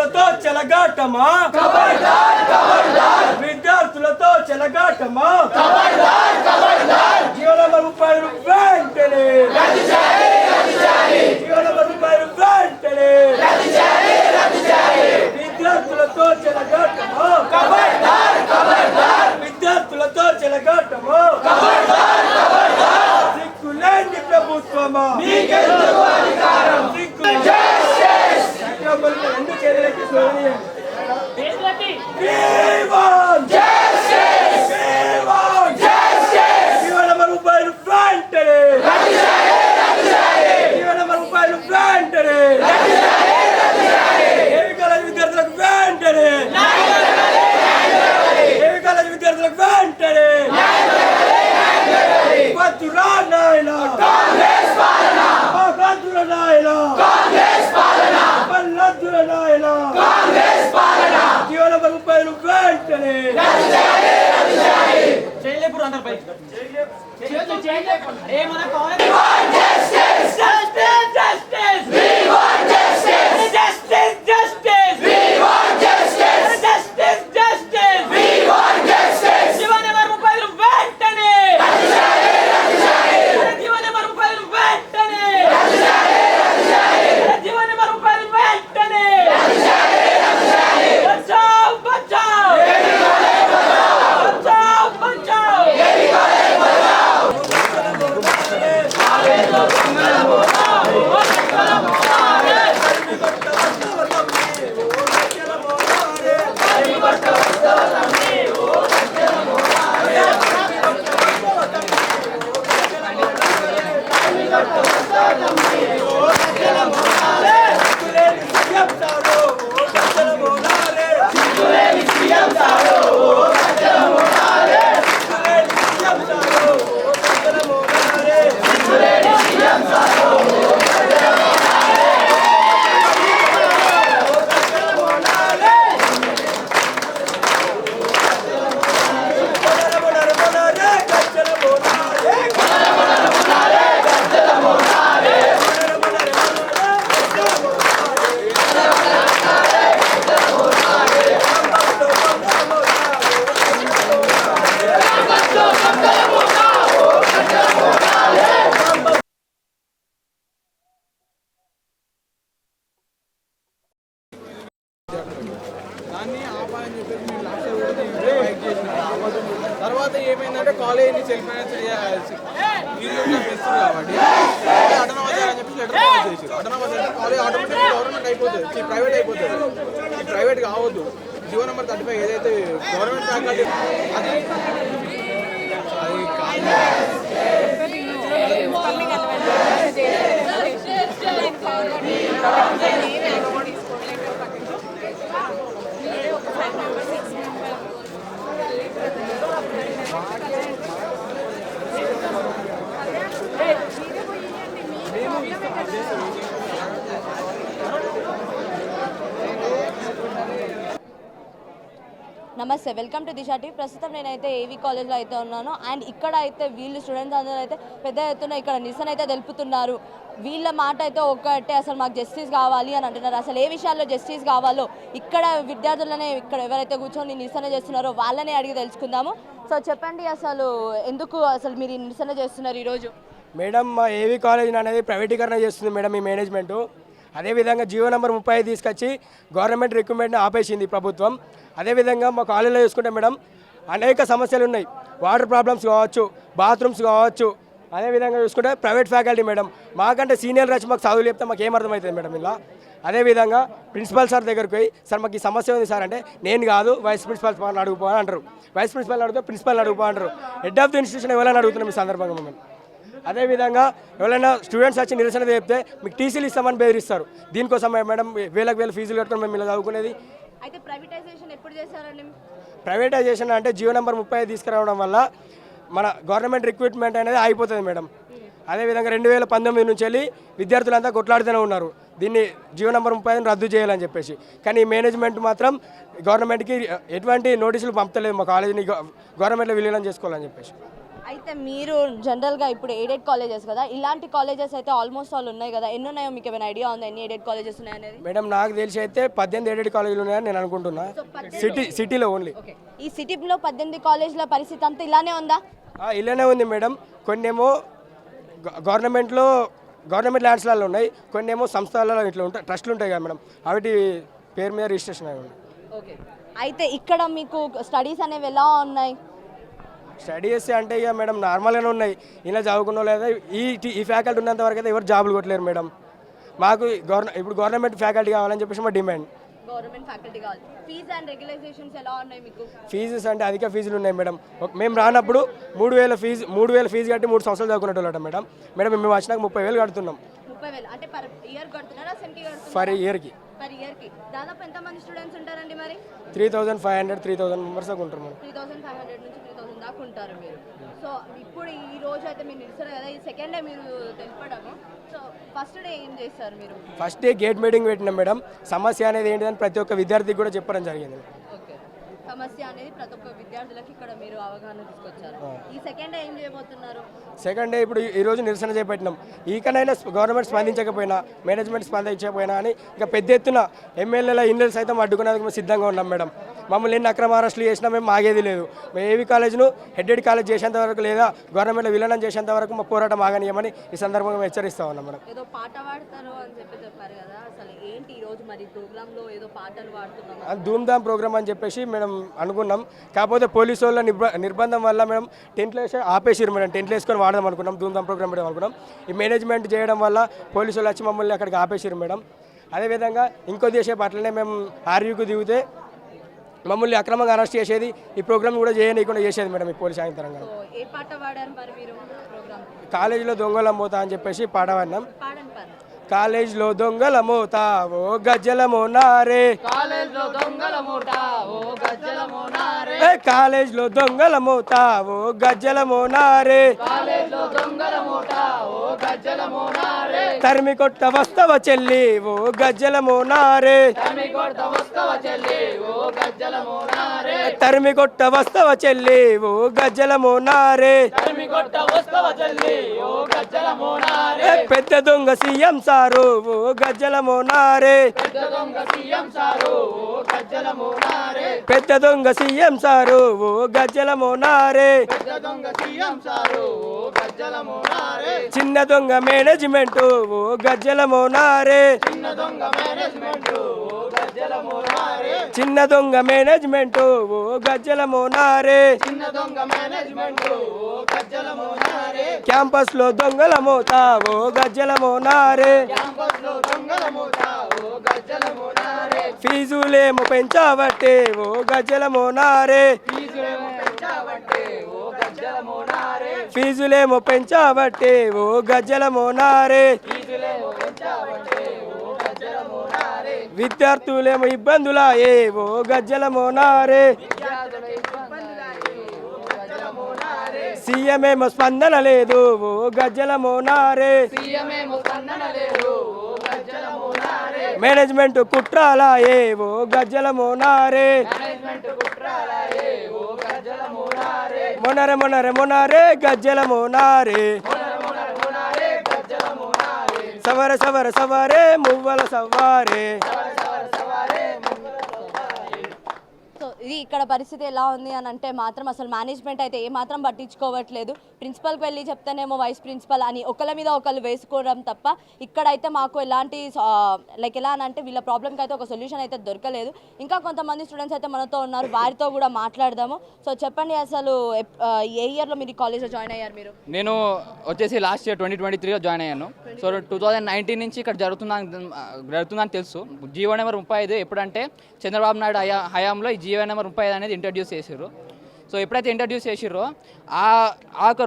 విద్యార్థులతో చెలగాటమా విద్యార్థులతో చెలగాటమా జీవన రూపాయలు వెంటనే జీవన రూపాయలు వెంటనే విద్యార్థులతో చెలగాటమా విద్యార్థులతో చెలగాటమా సిగ్గులేని ప్రభుత్వమా రెండు చేతులకి జీవన రూపాయలు వెంటనే జీవన రూపాయలు వెంటనే ఏవి కాలేజ్ విద్యార్థులకు వెంటనే ఏవి కాలేజ్ విద్యార్థులకు వెంటనే వద్దురా నాయనా వద్దురా నాయనా వద్దురా నాయనా జీవన రూపాయలు వెంటనే చేయలేపురు అందరు పై ఏమన్నా తర్వాత ఏమైందంటే కాలేజీని సెల్ఫ్ ఫైనాన్స్ కాబట్టి అటోనమస్ అని చెప్పి లెటర్ పాస్ చేసి అటోనమస్ అంటే కాలేజ్ ఆటోమేటిక్ గవర్నమెంట్ అయిపోతుంది, ప్రైవేట్ అయిపోతుంది. ఈ ప్రైవేట్ కావద్దు. జీవో నెంబర్ 35 ఏదైతే గవర్నమెంట్ ఫ్యాకల్టీ అది నమస్తే, వెల్కమ్ టు దిశా టీవీ. ప్రస్తుతం నేనైతే ఏవీ కాలేజ్లో అయితే ఉన్నాను. అండ్ ఇక్కడ అయితే వీళ్ళు స్టూడెంట్స్ అందరూ అయితే పెద్ద ఎత్తున ఇక్కడ నిరసన అయితే తెలుపుతున్నారు. వీళ్ళ మాట అయితే ఒక్కటే, అసలు మాకు జస్టిస్ కావాలి అని అంటున్నారు. అసలు ఏ విషయాల్లో జస్టిస్ కావాలో ఇక్కడ విద్యార్థులనే ఇక్కడ ఎవరైతే కూర్చొని నిరసన చేస్తున్నారో వాళ్ళనే అడిగి తెలుసుకుందాము. సో చెప్పండి, అసలు ఎందుకు అసలు మీరు నిరసన చేస్తున్నారు ఈరోజు? మేడం, మా ఏవీ కాలేజ్ అనేది ప్రైవేటీకరణ చేస్తుంది మేడం ఈ మేనేజ్మెంటు. అదేవిధంగా జీవో నెంబర్ 35 తీసుకొచ్చి గవర్నమెంట్ రిక్రూట్మెంట్ని ఆపేసింది ప్రభుత్వం. అదేవిధంగా మా కాలేజీలో చూసుకుంటే మేడం అనేక సమస్యలు ఉన్నాయి. వాటర్ ప్రాబ్లమ్స్ కావచ్చు, బాత్రూమ్స్ కావచ్చు. అదేవిధంగా చూసుకుంటే ప్రైవేట్ ఫ్యాకల్టీ మేడం మాకంటే సీనియర్ వచ్చి మాకు చదువులు చెప్తే మాకు ఏమర్థమవుతుంది మేడం ఇలా. అదేవిధంగా ప్రిన్సిపల్ సార్ దగ్గరికి పోయి, సార్ మాకు ఈ సమస్య ఉంది సార్ అంటే, నేను కాదు వైస్ ప్రిన్సిపల్ అడుగుపో అని అంటారు. వైస్ ప్రిన్సిపల్ అడిగితే ప్రిన్సిపల్ అడుగుపో అంటారు. హెడ్ ఆఫ్ ది ఇన్స్టిట్యూషన్ ఎవరైనా అడుగుతున్నాం ఈ సందర్భంగా మేము. అదేవిధంగా ఎవరైనా స్టూడెంట్స్ వచ్చి నిరసన చెప్తే మీకు టీసీలు ఇస్తామని బెదిరిస్తారు. దీనికోసం మేడం వేలకు ఫీజులు కట్టుకొని మేము ఇలా చదువుకునేది. అయితే ప్రైవేటైజేషన్ ఎప్పుడు చేశారండి? ప్రైవేటైజేషన్ అంటే జీవో నెంబర్ 35 తీసుకురావడం వల్ల మన గవర్నమెంట్ రిక్రూట్మెంట్ అనేది అయిపోతుంది మేడం. అదేవిధంగా 2019 నుంచి వెళ్ళి విద్యార్థులంతా కొట్లాడుతూనే ఉన్నారు దీన్ని జీవో నెంబర్ 35 రద్దు చేయాలని చెప్పేసి. కానీ మేనేజ్మెంట్ మాత్రం గవర్నమెంట్కి ఎటువంటి నోటీసులు పంపలేదు మా కాలేజీని గవర్నమెంట్లో విలీనం చేసుకోవాలని చెప్పేసి. అయితే మీరు జనరల్గా ఇప్పుడు ఎయిడెడ్ కాలేజెస్ కదా, ఇలాంటి కాలేజెస్ అయితే ఆల్మోస్ట్ ఆల్ ఉన్నాయి కదా, ఎన్ని ఉన్నాయో మీకు ఏమైనా ఐడియా ఉందా ఎన్ని ఎయిడెడ్ కాలేజెస్ ఉన్నాయనేది? మేడం నాకు తెలిసి అయితే 18 ఎయిడెడ్ కాలేజీలు ఉన్నాయని నేను అనుకుంటున్నా, సిటీలో ఓన్లీ. ఓకే, ఈ సిటీలో 18 కాలేజీల పరిస్థితి అంతా ఇలానే ఉందా? ఇలానే ఉంది మేడం. కొన్నేమో గవర్నమెంట్ ల్యాండ్స్లలో ఉన్నాయి, కొన్నేమో సంస్థలలో ఇట్లా ఉంటాయి, ట్రస్ట్లు ఉంటాయి కదా మేడం, వాటి పేరు మీద రిజిస్ట్రేషన్ అయి ఉంది. ఓకే, అయితే ఇక్కడ మీకు స్టడీస్ అనేవి ఎలా ఉన్నాయి? స్టడీస్ అంటే ఇక మేడం నార్మల్గానే ఉన్నాయి. ఇలా చదువుకున్న లేదా ఈ ఫ్యాకల్టీ ఉన్నంత వరకు అయితే ఎవరు జాబులు కొట్టలేరు మేడం. మాకు ఇప్పుడు గవర్నమెంట్ ఫ్యాకల్టీ కావాలని చెప్పేసి మా డిమాండ్. గవర్నమెంట్ ఫ్యాకల్టీ కావాలి. ఫీజ్ అండ్ రెగ్యులేషన్స్ ఎలా ఉన్నాయి మీకు? ఫీజెస్ అంటే అధిక ఫీజులు ఉన్నాయి మేడం. మేము రానప్పుడు 3,000 ఫీజు కట్టి 3 సంవత్సరాలు చదువుకునేటోళ్ళం మేడం. మేము వచ్చినాక 30,000 కడుతున్నాం. 30,000 అంటే పర్ ఇయర్ కడుతున్నారా, సెమ్కి కడుతున్నారా? ఫర్ ఇయర్కి. పర్ ఇయర్కి దాదాపు ఎంతమంది స్టూడెంట్స్ ఉంటారండి మరి? 3,500 మెంబర్స్ దాకా ఉంటారు మేడం. 3,500 నుంచి 3,000 దాకా ఉంటారు మీరు. సో ఇప్పుడు ఈ రోజు అయితే మీరు నిలుస్తారు కదా, ఈ సెకండ్ డే మీరు తెలపడము. సో ఫస్ట్ డే ఏం చేస్తారు మీరు? ఫస్ట్ డే గేట్ మీటింగ్ పెట్టినాం మేడం. సమస్య అనేది ఏంటిదని ప్రతి ఒక్క విద్యార్థికి కూడా చెప్పడం జరిగింది. ఓకే, సమస్య అనేది ప్రతి ఒక్క విద్యార్థులకు ఇక్కడ మీరు అవగాహన తీసుకొచ్చారు. ఈ సెకండ్ డే ఏం చేయబోతున్నారు? సెకండ్ డే ఇప్పుడు ఈరోజు నిరసన చేపట్టినాం. ఈకనైనా గవర్నమెంట్ స్పందించకపోయినా, మేనేజ్మెంట్ స్పందించకపోయినా అని ఇంకా పెద్ద ఎత్తున ఎమ్మెల్యేల ఇన్లెలు సైతం అడ్డుకునేందుకు మేము సిద్ధంగా ఉన్నాం మేడం. మమ్మల్ని ఎన్ని అక్రమ అరెస్టులు చేసినా మేము ఆగేది లేదు. మేము ఏవి కాలేజ్ను హెడెడ్ కాలేజ్ చేసేంత వరకు లేదా గవర్నమెంట్లో విలీనం చేసేంత వరకు మా పోరాటం ఆగనీయమని ఈ సందర్భంగా మేము హెచ్చరిస్తా ఉన్నాం మేడం. ఏదో పాట పాడతారు అని చెప్పారు కదా, అసలు ఏంటి ఈరోజు మరి ప్రోగ్రాంలో ఏదో పాటలు పాడుతున్నాం? ధూమ్ధామ్ ప్రోగ్రామ్ అని చెప్పేసి మేము అనుకున్నాం. కాకపోతే పోలీసు వాళ్ళ నిర్బంధం వల్ల మేము టెంట్లు వేసి ఆపేసిరు మేడం. టెంట్లు వేసుకొని వాడదాం అనుకున్నాం, ధూమ్ధామ్ ప్రోగ్రామ్ పెట్టాం అనుకున్నాం. ఈ మేనేజ్మెంట్ చేయడం వల్ల పోలీసు వాళ్ళు వచ్చి మమ్మల్ని అక్కడికి ఆపేసిరు మేడం. అదేవిధంగా ఇంకో దేశం అట్లనే మేము ఆర్యూకు దిగితే మమ్మల్ని అక్రమంగా అరెస్ట్ చేసేది, ఈ ప్రోగ్రామ్ కూడా చేయనీయకుండా చేసేది మేడం ఈ పోలీసు యంత్రాంగం. ఏ పాట పాడారు మరి మీరు ప్రోగ్రామ్? కాలేజీలో దొంగల మోత అని చెప్పేసి పాట పాడినాం. పాడండి పాడండి. కాలేజ్లో దొంగల మోత ఓ గజ్జల మోనారే, కాలేజ్లో దొంగల మూట ఓ గజ్జల మోనారే, కాలేజ్లో దొంగల మోత ఓ గజ్జల మోనారే, కాలేజ్లో దొంగల మూట ఓ గజ్జల మోనారే, తరిమి కొట్ట వస్తవ చెల్లి ఓ గజ్జల మోనారే, తరిమి కొట్ట వస్తవ చెల్లి ఓ గజ్జల మోనారే, తరిమి కొట్ట వస్తవ చెల్లి ఓ గజ్జల మోనారే, తరిమి కొట్ట వస్తవ చెల్లి ఓ గజ్జల మోనారే, పెద్ద దొంగ సీఎం సారు ఓ గజ్జల మోనారే, పెద్ద దొంగ సీఎం సారు ఓ గజ్జల మోనారే, పెద్ద దొంగ సీఎం సారు ఓ గజ్జల మోనారే, పెద్ద దొంగ సీఎం సారు ఓ గజ్జల మోనారే, చిన్న దొంగ మేనేజ్మెంట్ ఓ గజ్జల మోనారే, చిన్న దొంగ మేనేజ్మెంట్ ఓ గజ్జల మోనారే, చిన్న దొంగ మేనేజ్మెంట్ ఓ గజ్జల మోనారే, చిన్న దొంగ మేనేజ్మెంట్ ఓ గజ్జల మోనారే, క్యాంపస్ లో దొంగల మోత ఓ గజ్జల మోనారే, క్యాంపస్ లో దొంగల మూట ఓ గజ్జల మోనారే, ఫీజులేమో పెంచావట్టే ఓ గజ్జల మోనారే, ఫీజులేమో పెంచావంటే ఓ గజ్జల మోనారే, ఫీజులేమో పెంచావట్టే ఓ గజ్జల మోనారే, ఫీజులేమో పెంచావంటే ఓ గజ్జల మోనారే, విద్యార్థులేమో ఇబ్బందులాయే ఓ గజ్జల మోనారే, విద్యార్థుల ఇబ్బందులాయే ఓ గజ్జల మోనారే, సీఎమేమో స్పందన లేదు ఓ గజ్జల మోనారే, సీఎమేమో స్పందన లేదు ఓ గజ్జల మోనారే, మేనేజ్మెంట్ కుట్రాలాయే ఓ గజ్జల మోనారే, మేనేజ్మెంట్ కుట్రాలాయే ఓ గజ్జల మోనారే, మొనరే గజ్జల మోనారే, మోనారే మోనారే గజ్జల మోనారే, సవర సవర సవరే మువ్వల సవ్వారే. సవారే సో ఇది ఇక్కడ పరిస్థితి ఎలా ఉంది అని అంటే మాత్రం అసలు మేనేజ్మెంట్ అయితే ఏమాత్రం పట్టించుకోవట్లేదు. ప్రిన్సిపల్కి వెళ్ళి చెప్తేనేమో వైస్ ప్రిన్సిపల్ అని ఒకళ్ళ మీద ఒకళ్ళు వేసుకోవడం తప్ప ఇక్కడైతే మాకు ఎలాంటి లైక్ ఎలా అని అంటే వీళ్ళ ప్రాబ్లంకి అయితే ఒక సొల్యూషన్ అయితే దొరకలేదు. ఇంకా కొంతమంది స్టూడెంట్స్ అయితే మనతో ఉన్నారు, వారితో కూడా మాట్లాడదాము. సో చెప్పండి, అసలు ఏ ఇయర్లో మీరు ఈ కాలేజ్లో జాయిన్ అయ్యారు? మీరు నేను వచ్చేసి లాస్ట్ ఇయర్ 2023లో జాయిన్ అయ్యాను. సో 2019 నుంచి ఇక్కడ జరుగుతుందని తెలుసు. జీవో నెంబర్ 35 ఎప్పుడంటే చంద్రబాబు నాయుడు హయాంలో ఈ జీవో నెంబర్ 35 అనేది ఇంట్రడ్యూస్ చేసారు. సో ఎప్పుడైతే ఇంట్రడ్యూస్ చేసిర్రో ఆ ఒక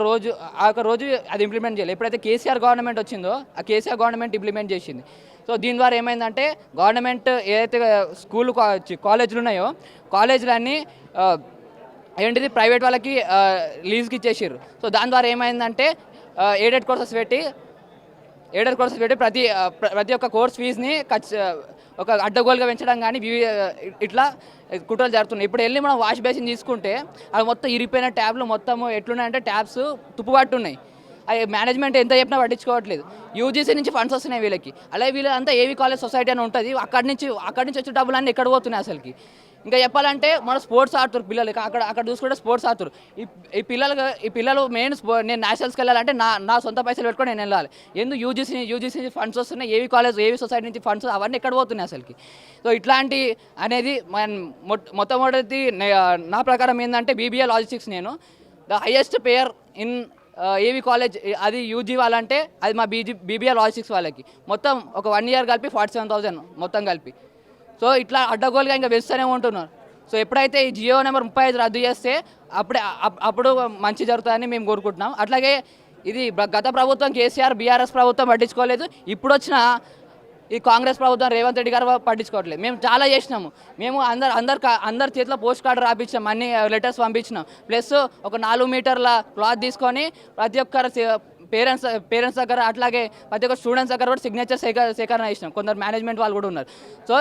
రోజు అది ఇంప్లిమెంట్ చేయాలి. ఎప్పుడైతే కేసీఆర్ గవర్నమెంట్ వచ్చిందో ఆ కేసీఆర్ గవర్నమెంట్ ఇంప్లిమెంట్ చేసింది. సో దీని ద్వారా ఏమైందంటే గవర్నమెంట్ ఏదైతే కాలేజీలు ఉన్నాయో కాలేజీలన్నీ ఏంటిది ప్రైవేట్ వాళ్ళకి లీజ్కి ఇచ్చేసారు. సో దాని ద్వారా ఏమైందంటే ఎయిడెడ్ కోర్సెస్ పెట్టి ప్రతి ఒక్క కోర్స్ ఫీజుని ఒక అడ్డగోలుగా పెంచడం కానీ ఇట్లా కుట్రలు జరుగుతున్నాయి. ఇప్పుడు వెళ్ళి మనం వాష్ బేసిన్ తీసుకుంటే అవి మొత్తం ఇరిపోయిన ట్యాబ్లు మొత్తం ఎట్లున్నాయంటే ట్యాబ్స్ తుప్పుపట్టు ఉన్నాయి. అవి మేనేజ్మెంట్ ఎంత చెప్పినా పట్టించుకోవట్లేదు. యూజీసీ నుంచి ఫండ్స్ వస్తున్నాయి వీళ్ళకి, అలాగే వీళ్ళంతా ఏవి కాలేజ్ సొసైటీ అని ఉంటుంది, అక్కడి నుంచి వచ్చే డబ్బులు అన్నీ ఎక్కడ పోతున్నాయి అసలుకి. ఇంకా చెప్పాలంటే మన స్పోర్ట్స్ ఆడుతారు పిల్లలకి, అక్కడ చూసుకుంటే స్పోర్ట్స్ ఆడుతారు. ఈ పిల్లలు మెయిన్ నేను నేషనల్స్కి వెళ్ళాలంటే నా సొంత పైసలు పెట్టుకొని నేను వెళ్ళాలి. ఎందుకు యూజీసీ నుంచి ఫండ్స్ వస్తున్నాయి, ఏవి కాలేజ్ ఏవి సొసైటీ నుంచి ఫండ్స్ అవన్నీ ఎక్కడ పోతున్నాయి అసలుకి. సో ఇట్లాంటి అనేది మొట్టమొదటి నా ప్రకారం ఏంటంటే BBA లాజిస్టిక్స్ నేను the highest payer in AV college అది యూజీ వాళ్ళంటే అది మా BBA లాజిస్టిక్స్ వాళ్ళకి మొత్తం ఒక 1 year కలిపి 47,000 మొత్తం కలిపి. సో ఇట్లా అడ్డగోలుగా ఇంకా వేస్తూనే ఉంటున్నారు. సో ఎప్పుడైతే ఈ జియో నెంబర్ 35 రద్దు చేస్తే అప్పుడు మంచి జరుగుతుందని మేము కోరుకుంటున్నాం. అట్లాగే ఇది గత ప్రభుత్వం కేసీఆర్ BRS ప్రభుత్వం పట్టించుకోలేదు, ఇప్పుడు వచ్చిన ఈ కాంగ్రెస్ ప్రభుత్వం రేవంత్ రెడ్డి గారు పట్టించుకోవట్లేదు. మేము చాలా చేసినాము, మేము అందరి చేతిలో పోస్ట్ కార్డు రాపించాం, అన్ని లెటర్స్ పంపించినాం. ప్లస్ ఒక 4 మీటర్ల క్లాత్ తీసుకొని ప్రతి ఒక్కరు పేరెంట్స్ దగ్గర అట్లాగే ప్రతి ఒక్క స్టూడెంట్స్ దగ్గర కూడా సిగ్నేచర్ సేకరణ చేసినాం. కొందరు మేనేజ్మెంట్ వాళ్ళు కూడా ఉన్నారు. సో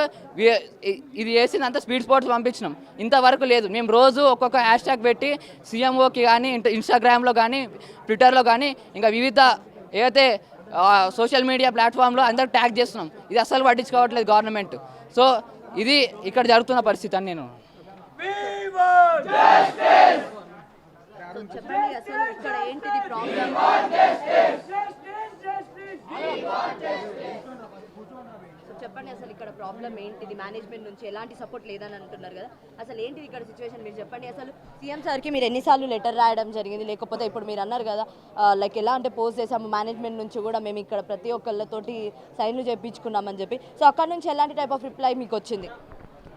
ఇది చేసిందంతా స్పీడ్ స్పోర్ట్స్ పంపించినాం, ఇంతవరకు లేదు. మేము రోజు ఒక్కొక్క హ్యాష్ ట్యాగ్ పెట్టి CMOకి కానీ ఇన్స్టాగ్రామ్లో కానీ ట్విట్టర్లో కానీ ఇంకా వివిధ ఏవైతే సోషల్ మీడియా ప్లాట్ఫామ్లో అందరికి ట్యాగ్ చేస్తున్నాం. ఇది అస్సలు పట్టించుకోవట్లేదు గవర్నమెంట్. సో ఇది ఇక్కడ జరుగుతున్న పరిస్థితి అని నేను చెప్పండి అసలు ఇక్కడ ఏంటిది ప్రాబ్లం? చెప్పండి అసలు ఇక్కడ ప్రాబ్లం ఏంటిది? మేనేజ్మెంట్ నుంచి ఎలాంటి సపోర్ట్ లేదని అంటున్నారు కదా, అసలు ఏంటిది ఇక్కడ సిచ్యువేషన్ మీరు చెప్పండి. అసలు సీఎం సార్కి మీరు ఎన్నిసార్లు లెటర్ రాయడం జరిగింది, లేకపోతే ఇప్పుడు మీరు అన్నారు కదా లైక్ ఎలా అంటే పోస్ట్ చేసాము మేనేజ్మెంట్ నుంచి కూడా మేము ఇక్కడ ప్రతి ఒక్కళ్ళతోటి సైన్లు చేయించుకున్నామని చెప్పి. సో అక్కడ నుంచి ఎలాంటి టైప్ ఆఫ్ రిప్లై మీకు వచ్చింది?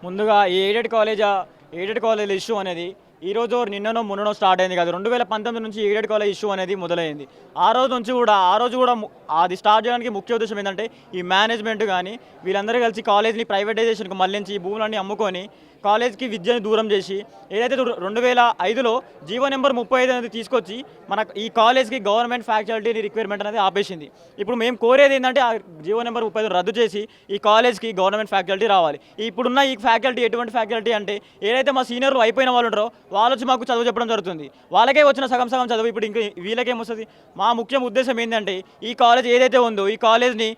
ముందుగా ఈ ఎయిడెడ్ కాలేజ్ ఇష్యూ అనేది ఈరోజు నిన్ననో మొన్ననో స్టార్ట్ అయింది కాదు. 2019 నుంచి ఎయిడెడ్ కాలేజ్ ఇష్యూ అనేది మొదలైంది. ఆ రోజు కూడా అది స్టార్ట్ చేయడానికి ముఖ్య ఉద్దేశం ఏంటంటే ఈ మేనేజ్మెంట్ కానీ వీళ్ళందరూ కలిసి కాలేజ్ని ప్రైవేటైజేషన్కి మళ్లించి భూములన్నీ అమ్ముకొని కాలేజ్కి విద్యను దూరం చేసి ఏదైతే 2005లో జీవో నెంబర్ 35 అనేది తీసుకొచ్చి మన ఈ కాలేజ్కి గవర్నమెంట్ ఫ్యాకల్టీ రిక్వైర్మెంట్ అనేది ఆపేసింది. ఇప్పుడు మేము కోరేది ఏంటంటే ఆ జీవో నెంబర్ 35 రద్దు చేసి ఈ కాలేజ్కి గవర్నమెంట్ ఫ్యాకల్టీ రావాలి. ఇప్పుడున్న ఈ ఫ్యాకల్టీ ఎటువంటి ఫ్యాకల్టీ అంటే ఏదైతే మా సీనియర్లు అయిపోయిన వాళ్ళు ఉంటారో వాళ్ళు వచ్చి మాకు చదువు చెప్పడం జరుగుతుంది. వాళ్ళకే వచ్చిన సగం చదువు ఇప్పుడు ఇంకా వీళ్ళకేమొస్తుంది. మా ముఖ్య ఉద్దేశం ఏంటంటే ఈ కాలేజ్ ఏదైతే ఉందో ఈ కాలేజ్ని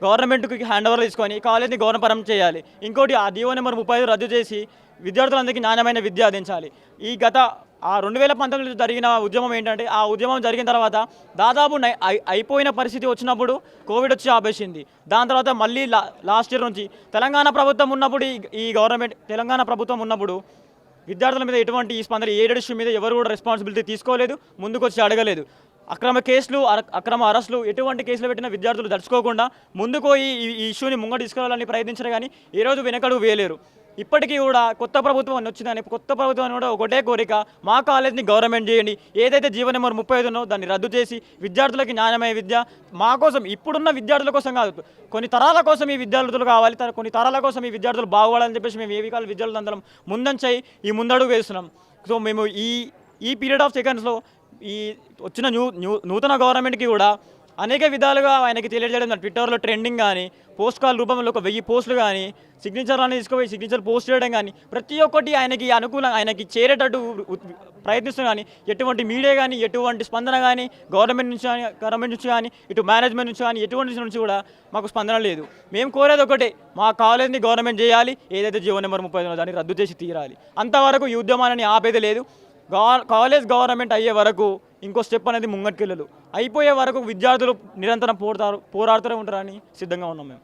గవర్నమెంట్కి హ్యాండ్ ఓవర్ తీసుకొని కాలేజ్ని గవర్నపరం చేయాలి. ఇంకోటి ఆ జీవో నెంబర్ 35 రద్దు చేసి విద్యార్థులందరికీ నాణ్యమైన విద్య అందించాలి. ఈ గత 2019 జరిగిన ఉద్యమం ఏంటంటే ఆ ఉద్యమం జరిగిన తర్వాత దాదాపు అయిపోయిన పరిస్థితి వచ్చినప్పుడు కోవిడ్ వచ్చి ఆపేసింది. దాని తర్వాత మళ్ళీ లాస్ట్ ఇయర్ నుంచి తెలంగాణ ప్రభుత్వం ఉన్నప్పుడు విద్యార్థుల మీద ఎటువంటి ఈ స్పందన ఎయిడెడ్ ఇష్యూ మీద ఎవరు కూడా రెస్పాన్సిబిలిటీ తీసుకోలేదు, ముందుకు వచ్చి అడగలేదు. అక్రమ కేసులు అక్రమ అరెస్టులు ఎటువంటి కేసులు పెట్టిన విద్యార్థులు దడుచుకోకుండా ముందుకు ఈ ఇష్యూని ముంగడు తీసుకెళ్లాలని ప్రయత్నించారు, కానీ ఈరోజు వెనకడుగు వేయలేరు. ఇప్పటికీ కూడా కొత్త ప్రభుత్వం వచ్చిందని కొత్త ప్రభుత్వం కూడా ఒకటే కోరిక, మా కాలేజ్ని గవర్నమెంట్ చేయండి. ఏదైతే జీవో నెంబర్ 35 ఉన్నో దాన్ని రద్దు చేసి విద్యార్థులకి నాణ్యమైన విద్య మా కోసం, ఇప్పుడున్న విద్యార్థుల కోసం కాదు, కొన్ని తరాల కోసం ఈ విద్యార్థులు కావాలి, కొన్ని తరాల కోసం ఈ విద్యార్థులు బాగుపడాలని చెప్పేసి మేము ఏవి కావాలి విద్యార్థులు అందరం ఈ ముందడుగు వేస్తున్నాం. సో మేము ఈ పీరియడ్ ఆఫ్ సెకండ్స్లో ఈ వచ్చిన నూతన గవర్నమెంట్కి కూడా అనేక విధాలుగా ఆయనకి తెలియజేయడం, ట్విట్టర్లో ట్రెండింగ్ కానీ పోస్ట్ కాల్ రూపంలో ఒక 1000 పోస్టులు కానీ సిగ్నేచర్లని తీసుకుపోయి సిగ్నేచర్ పోస్ట్ చేయడం కానీ ప్రతి ఒక్కటి ఆయనకి చేరేటట్టు ప్రయత్నిస్తున్నాం. కానీ ఎటువంటి మీడియా కానీ ఎటువంటి స్పందన కానీ గవర్నమెంట్ నుంచి కానీ ఇటు మేనేజ్మెంట్ నుంచి కానీ ఎటువంటి నుంచి కూడా మాకు స్పందన లేదు. మేము కోరేది ఒకటే, మా కాలేజ్ని గవర్నమెంట్ చేయాలి, ఏదైతే జీవో నెంబర్ 35 దాన్ని రద్దు చేసి తీరాలి. అంతవరకు ఈ ఉద్యమాన్ని ఆపేది లేదు. కాలేజ్ గవర్నమెంట్ అయ్యే వరకు ఇంకో స్టెప్ అనేది ముంగట్కెళ్ళదు. అయిపోయే వరకు విద్యార్థులు నిరంతరం పోరాడుతూనే ఉంటారని సిద్ధంగా ఉన్నాం మేము.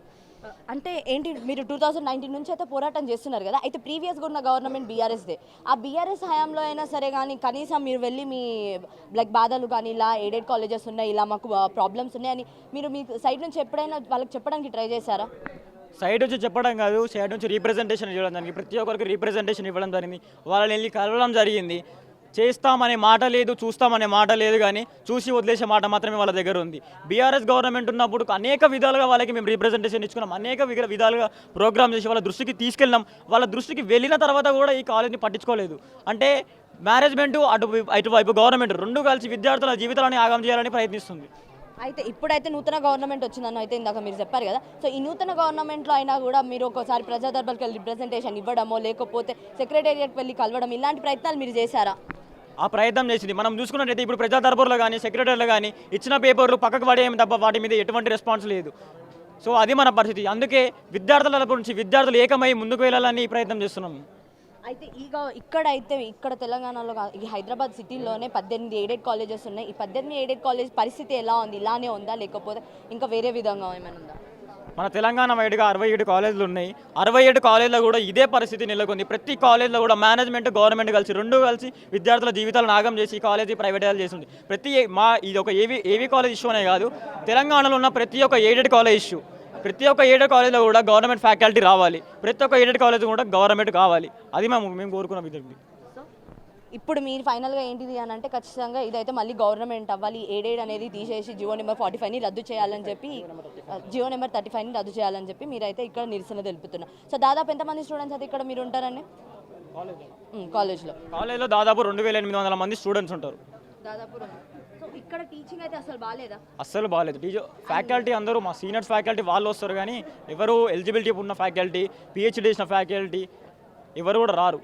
అంటే ఏంటి, మీరు 2019 నుంచి అయితే పోరాటం చేస్తున్నారు కదా, అయితే ప్రీవియస్గా ఉన్న గవర్నమెంట్ BRSదే. ఆ BRS హయాంలో అయినా సరే కానీ కనీసం మీరు వెళ్ళి మీ బాధలు కానీ ఇలా ఎయిడెడ్ కాలేజెస్ ఉన్నాయి, ఇలా మాకు ప్రాబ్లమ్స్ ఉన్నాయని మీరు మీ సైడ్ నుంచి ఎప్పుడైనా వాళ్ళకి చెప్పడానికి ట్రై చేశారా? సైడ్ నుంచి చెప్పడం కాదు, సైడ్ నుంచి రీప్రజెంటేషన్ ఇవ్వడం జరిగింది. ప్రతి ఒక్కరికి రీప్రజెంటేషన్ ఇవ్వడం జరిగింది, వాళ్ళని వెళ్ళి కలవడం జరిగింది. చేస్తామనే మాట లేదు, చూస్తామనే మాట లేదు, కానీ చూసి వదిలేసే మాట మాత్రమే వాళ్ళ దగ్గర ఉంది. BRS గవర్నమెంట్ ఉన్నప్పుడు అనేక విధాలుగా వాళ్ళకి మేము రీప్రజెంటేషన్ ఇచ్చుకున్నాం, అనేక విధాలుగా ప్రోగ్రామ్ చేసి వాళ్ళ దృష్టికి తీసుకెళ్ళినాం. వాళ్ళ దృష్టికి వెళ్ళిన తర్వాత కూడా ఈ కాలేజ్ని పట్టించుకోలేదు. అంటే మేనేజ్మెంటు అటువైపు గవర్నమెంట్ రెండు కలిసి విద్యార్థుల జీవితాలని ఆగం చేయాలని ప్రయత్నిస్తుంది. అయితే ఇప్పుడైతే నూతన గవర్నమెంట్ వచ్చిందని అయితే ఇందాక మీరు చెప్పారు కదా, సో ఈ నూతన గవర్నమెంట్లో అయినా కూడా మీరు ఒకసారి ప్రజా దర్బార్కి వెళ్ళి రిప్రజెంటేషన్ ఇవ్వడమో లేకపోతే సెక్రటేరియట్కి వెళ్ళి కలవడం ఇలాంటి ప్రయత్నాలు మీరు చేశారా? ఆ ప్రయత్నం చేసింది. మనం చూసుకున్నట్టయితే ఇప్పుడు ప్రజా దర్బార్లో కానీ సెక్రటరీలో కానీ ఇచ్చిన పేపర్లు పక్కకు పడేయం తప్ప వాటి మీద ఎటువంటి రెస్పాన్స్ లేదు. సో అది మన పరిస్థితి. అందుకే విద్యార్థుల గురించి విద్యార్థులు ఏకమై ముందుకు వెళ్ళాలని ప్రయత్నం చేస్తున్నాం. అయితే ఇక్కడ తెలంగాణలో ఈ హైదరాబాద్ సిటీలోనే 18 ఎయిడెడ్ కాలేజెస్ ఉన్నాయి. ఈ 18 ఎయిడెడ్ కాలేజ్ పరిస్థితి ఎలా ఉంది? ఇలానే ఉందా లేకపోతే ఇంకా వేరే విధంగా ఏమైనా ఉందా? మన తెలంగాణ వైడ్గా 67 కాలేజీలు ఉన్నాయి. 67 కాలేజీలో కూడా ఇదే పరిస్థితి నెలకొంది. ప్రతి కాలేజీలో కూడా మేనేజ్మెంట్ గవర్నమెంట్ కలిసి రెండు కలిసి విద్యార్థుల జీవితాలను నాగం చేసి ఈ కాలేజీ ప్రైవేటైజ్ చేస్తుంది. ఇది ఒక ఏవీ కాలేజ్ ఇష్యూ అనే కాదు, తెలంగాణలో ఉన్న ప్రతి ఒక్క ఎయిడెడ్ కాలేజ్ ఇష్యూ. ప్రతి ఒక్క ఎయిడెడ్ కాలేజ్లో కూడా గవర్నమెంట్ ఫ్యాకల్టీ రావాలి, ప్రతి ఒక్క ఎయిడెడ్ కాలేజ్ కూడా గవర్నమెంట్ కావాలి. అది మేము కోరుకున్న విధంగా. ఇప్పుడు మీరు ఫైనల్గా ఏంటిది అని అంటే ఖచ్చితంగా ఇదైతే మళ్ళీ గవర్నమెంట్ అవ్వాలి, ఎయిడెడ్ అనేది తీసేసి జియో నెంబర్ 45ని రద్దు చేయాలని చెప్పి, జియో నెంబర్ 35ని రద్దు చేయాలని చెప్పి మీరైతే ఇక్కడ నిరసన తెలుపుతున్నారు. సో దాదాపు ఎంతమంది స్టూడెంట్స్ అయితే ఇక్కడ మీరు ఉంటారండి కాలేజ్లో? దాదాపు 2800 మంది స్టూడెంట్స్ ఉంటారు దాదాపు. సో ఇక్కడ టీచింగ్ అయితే అసలు బాగాలేదా? అస్సలు బాగాలేదు. ఫ్యాకల్టీ అందరూ మా సీనియర్స్ ఫ్యాకల్టీ వాళ్ళు వస్తారు, కానీ ఎవరు ఎలిజిబిలిటీ ఉన్న ఫ్యాకల్టీ, పిహెచ్డీ చేసిన ఫ్యాకల్టీ ఎవరు కూడా రారు.